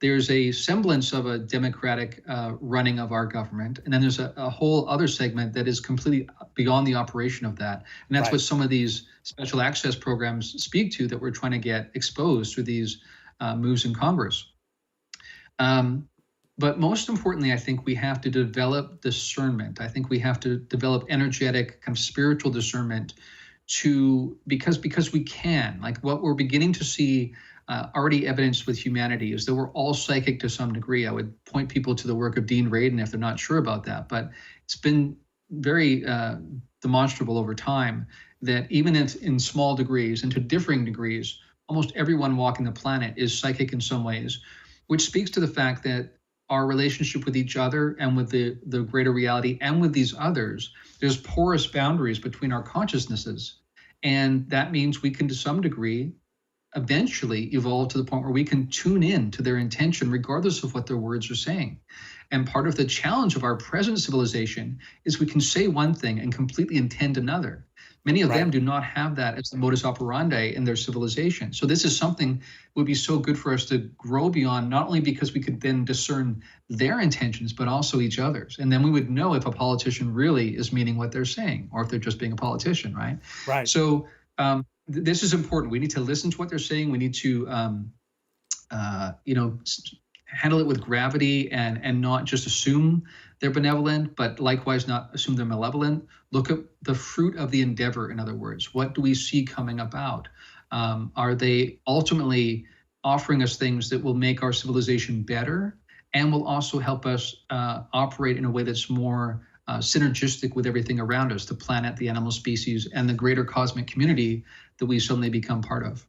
there's a semblance of a democratic running of our government. And then there's a whole other segment that is completely beyond the operation of that. And that's what some of these special access programs speak to, that we're trying to get exposed through these moves in Congress. But most importantly, I think we have to develop discernment. I think we have to develop energetic, kind of spiritual discernment because we can. Like what we're beginning to see already evidenced with humanity is that we're all psychic to some degree. I would point people to the work of Dean Radin if they're not sure about that, but it's been very demonstrable over time that even in small degrees and to differing degrees, almost everyone walking the planet is psychic in some ways, which speaks to the fact that our relationship with each other and with the greater reality and with these others, there's porous boundaries between our consciousnesses. And that means we can, to some degree, eventually evolve to the point where we can tune in to their intention regardless of what their words are saying. And part of the challenge of our present civilization is we can say one thing and completely intend another. Many of them do not have that as the modus operandi in their civilization. So this is something that would be so good for us to grow beyond, not only because we could then discern their intentions, but also each other's. And then we would know if a politician really is meaning what they're saying, or if they're just being a politician, right? Right. So this is important. We need to listen to what they're saying. We need to, handle it with gravity and not just assume they're benevolent, but likewise not assume they're malevolent. Look at the fruit of the endeavor, in other words. What do we see coming about? Are they ultimately offering us things that will make our civilization better and will also help us operate in a way that's more synergistic with everything around us, the planet, the animal species, and the greater cosmic community that we suddenly become part of?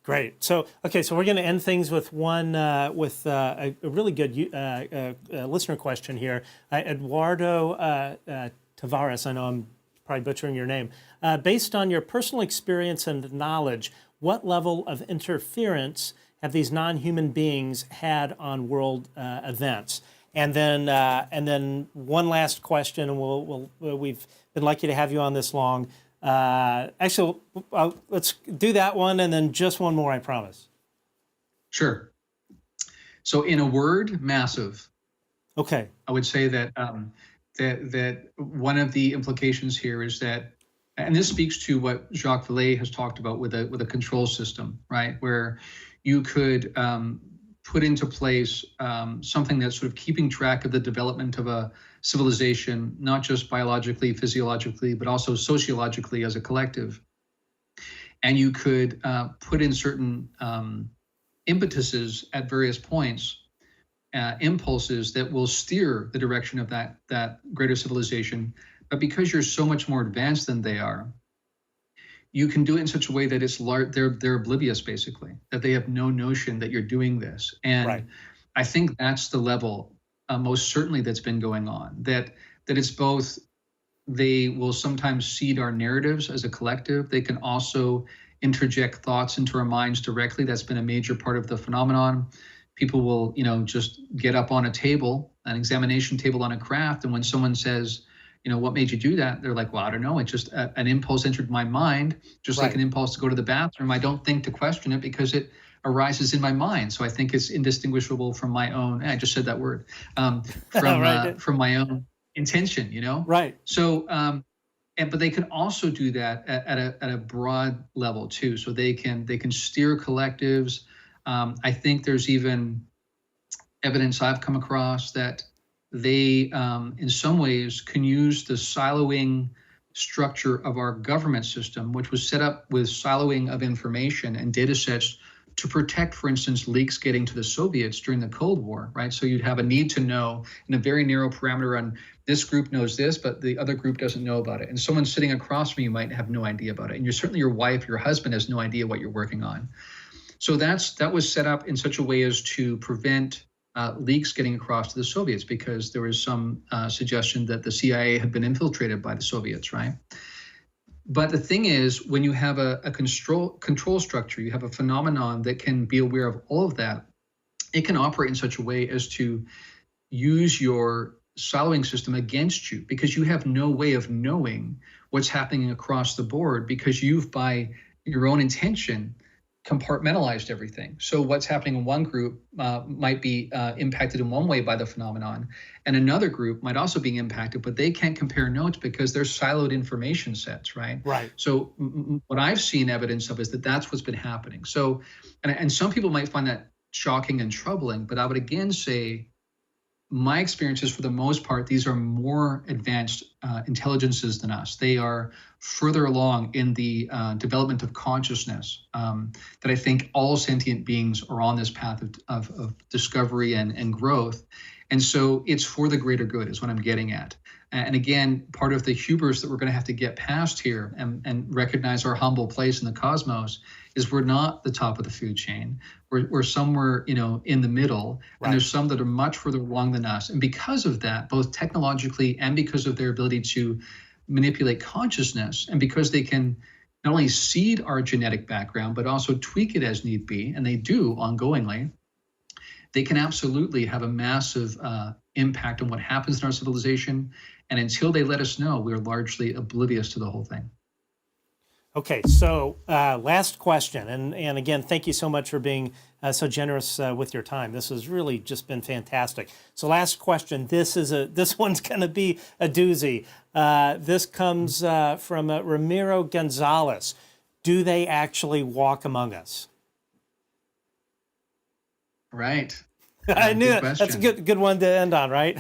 Great. So, okay, so we're going to end things with one, a really good listener question here. Eduardo Tavares, I know I'm probably butchering your name. Based on your personal experience and knowledge, what level of interference have these non-human beings had on world events? And then one last question, and we've been lucky to have you on this long. Actually, let's do that one, and then just one more, I promise. Sure. So in a word, massive. Okay. I would say that that one of the implications here is that, and this speaks to what Jacques Vallée has talked about with a control system, right, where you could put into place something that's sort of keeping track of the development of a civilization, not just biologically, physiologically, but also sociologically as a collective. And you could put in certain impetuses at various points, impulses that will steer the direction of that greater civilization. But because you're so much more advanced than they are, you can do it in such a way that they're oblivious, basically, that they have no notion that you're doing this. And right. I think that's the level, most certainly, that's been going on. That it's both, they will sometimes seed our narratives as a collective. They can also interject thoughts into our minds directly. That's been a major part of the phenomenon. People will, just get up on a table, an examination table on a craft, and when someone says, what made you do that? They're like, well, I don't know. It just an impulse entered my mind, just right. Like an impulse to go to the bathroom. I don't think to question it because it arises in my mind. So I think it's indistinguishable from my own. I just said that word. From my own intention. Right. So, but they can also do that at a broad level too. So they can steer collectives. I think there's even evidence I've come across that they, in some ways, can use the siloing structure of our government system, which was set up with siloing of information and data sets to protect, for instance, leaks getting to the Soviets during the Cold War, right? So you'd have a need to know in a very narrow parameter on this group knows this, but the other group doesn't know about it. And someone sitting across from you might have no idea about it. And certainly your wife, your husband has no idea what you're working on. So that was set up in such a way as to prevent leaks getting across to the Soviets, because there was some suggestion that the CIA had been infiltrated by the Soviets, right? But the thing is, when you have a control structure, you have a phenomenon that can be aware of all of that, it can operate in such a way as to use your siloing system against you, because you have no way of knowing what's happening across the board, because you've, by your own intention, compartmentalized everything. So what's happening in one group might be impacted in one way by the phenomenon, and another group might also be impacted, but they can't compare notes because they're siloed information sets, right? Right. So what I've seen evidence of is that that's what's been happening. So, and some people might find that shocking and troubling, but I would again say, my experience is, for the most part, these are more advanced intelligences than us. They are further along in the development of consciousness, that I think all sentient beings are on this path of discovery and growth. And so it's for the greater good is what I'm getting at. And again, part of the hubris that we're going to have to get past here and recognize our humble place in the cosmos is we're not the top of the food chain. We're somewhere, in the middle, right. And there's some that are much further along than us. And because of that, both technologically and because of their ability to manipulate consciousness, and because they can not only seed our genetic background, but also tweak it as need be, and they do ongoingly, they can absolutely have a massive impact on what happens in our civilization. And until they let us know, we're largely oblivious to the whole thing. Okay, so last question, and again, thank you so much for being so generous with your time. This has really just been fantastic. So last question, this one's going to be a doozy. This comes from Ramiro Gonzalez. Do they actually walk among us? Right. I knew it. That's a good one to end on, right?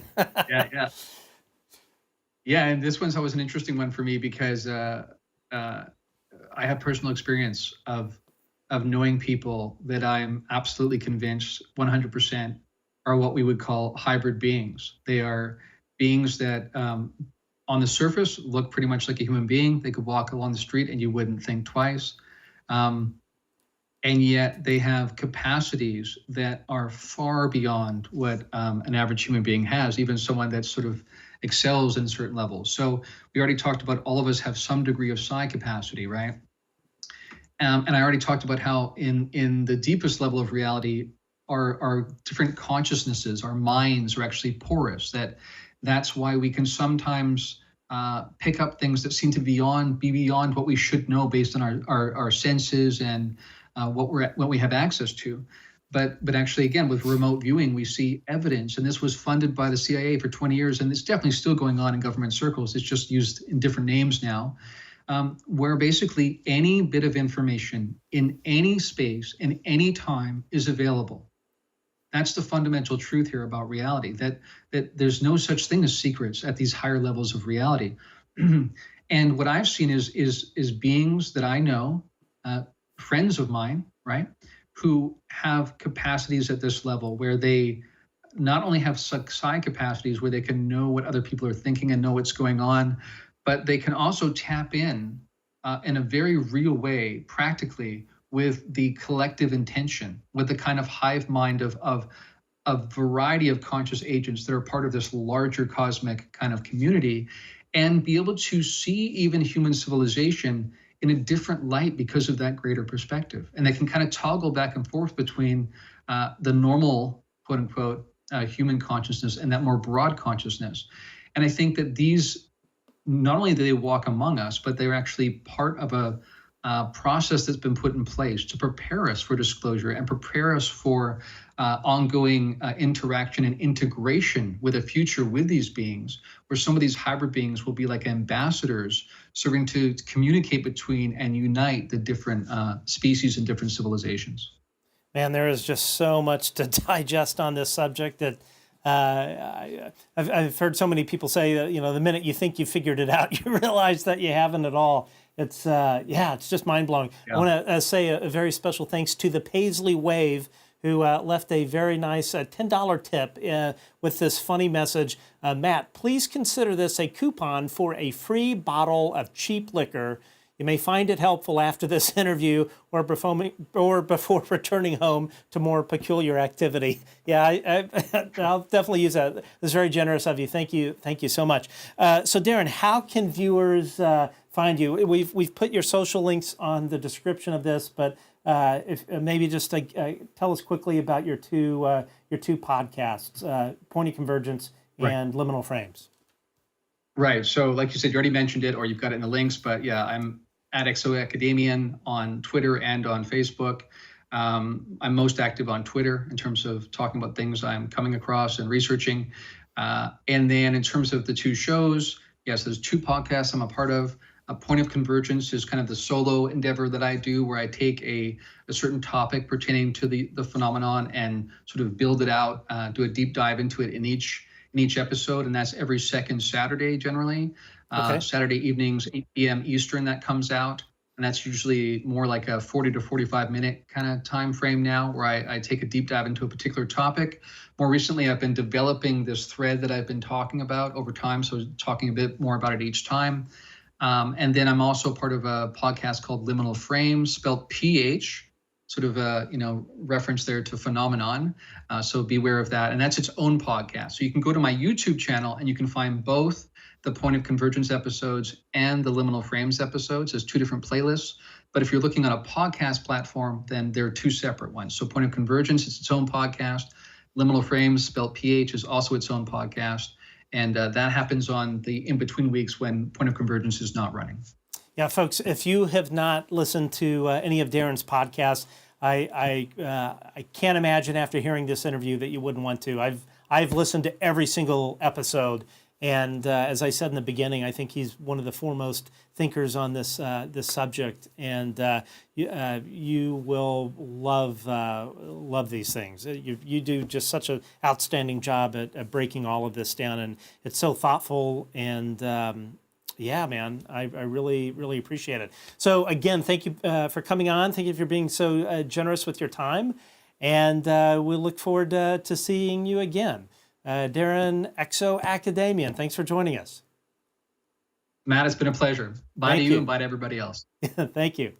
Yeah, and this one's always an interesting one for me because I have personal experience of knowing people that I'm absolutely convinced 100% are what we would call hybrid beings. They are beings that on the surface look pretty much like a human being. They could walk along the street and you wouldn't think twice. and yet they have capacities that are far beyond what an average human being has, even someone that sort of excels in certain levels. So we already talked about all of us have some degree of psi capacity, right? And I already talked about how in the deepest level of reality, our different consciousnesses, our minds are actually porous. That's why we can sometimes pick up things that seem to be beyond what we should know based on our senses and what we have access to. But actually, again, with remote viewing, we see evidence, and this was funded by the CIA for 20 years, and it's definitely still going on in government circles. It's just used in different names now. Where basically any bit of information in any space, in any time is available. That's the fundamental truth here about reality, that there's no such thing as secrets at these higher levels of reality. And what I've seen is beings that I know, friends of mine, right, who have capacities at this level where they not only have psi capacities where they can know what other people are thinking and know what's going on, but they can also tap in a very real way, practically, with the collective intention, with the kind of hive mind of a variety of conscious agents that are part of this larger cosmic kind of community, and be able to see even human civilization in a different light because of that greater perspective. And they can kind of toggle back and forth between the normal, quote unquote, human consciousness and that more broad consciousness. And I think that these, not only do they walk among us, but they're actually part of a process that's been put in place to prepare us for disclosure and prepare us for ongoing interaction and integration with a future with these beings, where some of these hybrid beings will be like ambassadors serving to communicate between and unite the different species and different civilizations. Man, there is just so much to digest on this subject that I've heard so many people say that, the minute you think you figured it out, you realize that you haven't at all. It's it's just mind blowing. Yeah. I want to say a very special thanks to the Paisley Wave, who left a very nice $10 tip with this funny message. Matt, please consider this a coupon for a free bottle of cheap liquor. You may find it helpful after this interview or before returning home to more peculiar activity. Yeah, I'll definitely use that. That's very generous of you. Thank you so much. So Darren, how can viewers find you? We've put your social links on the description of this, but if maybe just tell us quickly about your two podcasts, Point of Convergence and Liminal Frames. Right. So like you said, you already mentioned it, or you've got it in the links, but yeah, I'm at ExoAcademian on Twitter and on Facebook. I'm most active on Twitter in terms of talking about things I'm coming across and researching. And then in terms of the two shows, yes, there's two podcasts I'm a part of. A Point of Convergence is kind of the solo endeavor that I do, where I take a certain topic pertaining to the phenomenon and sort of build it out, do a deep dive into it in each episode, and that's every second Saturday generally. Okay. Saturday evenings, 8 p.m. Eastern, that comes out, and that's usually more like a 40 to 45 minute kind of time frame now, where I take a deep dive into a particular topic. More recently, I've been developing this thread that I've been talking about over time, so talking a bit more about it each time. And then I'm also part of a podcast called Liminal Phrames, spelled PH, sort of a reference there to phenomenon. So beware of that. And that's its own podcast. So you can go to my YouTube channel and you can find both the Point of Convergence episodes and the Liminal Phrames episodes as two different playlists. But if you're looking on a podcast platform, then they're two separate ones. So Point of Convergence is its own podcast. Liminal Phrames, spelled PH, is also its own podcast. And that happens on the in-between weeks when Point of Convergence is not running. Yeah, folks, if you have not listened to any of Darren's podcasts, I can't imagine after hearing this interview that you wouldn't want to. I've listened to every single episode, and as I said in the beginning, I think he's one of the foremost thinkers on this subject, and you will love these things. You do just such an outstanding job at breaking all of this down, and it's so thoughtful and. Yeah, man, I really, really appreciate it. So again, thank you for coming on. Thank you for being so generous with your time. And we look forward to seeing you again. Darren ExoAcademian, thanks for joining us. Matt, it's been a pleasure. Bye to you and bye to everybody else. Thank you.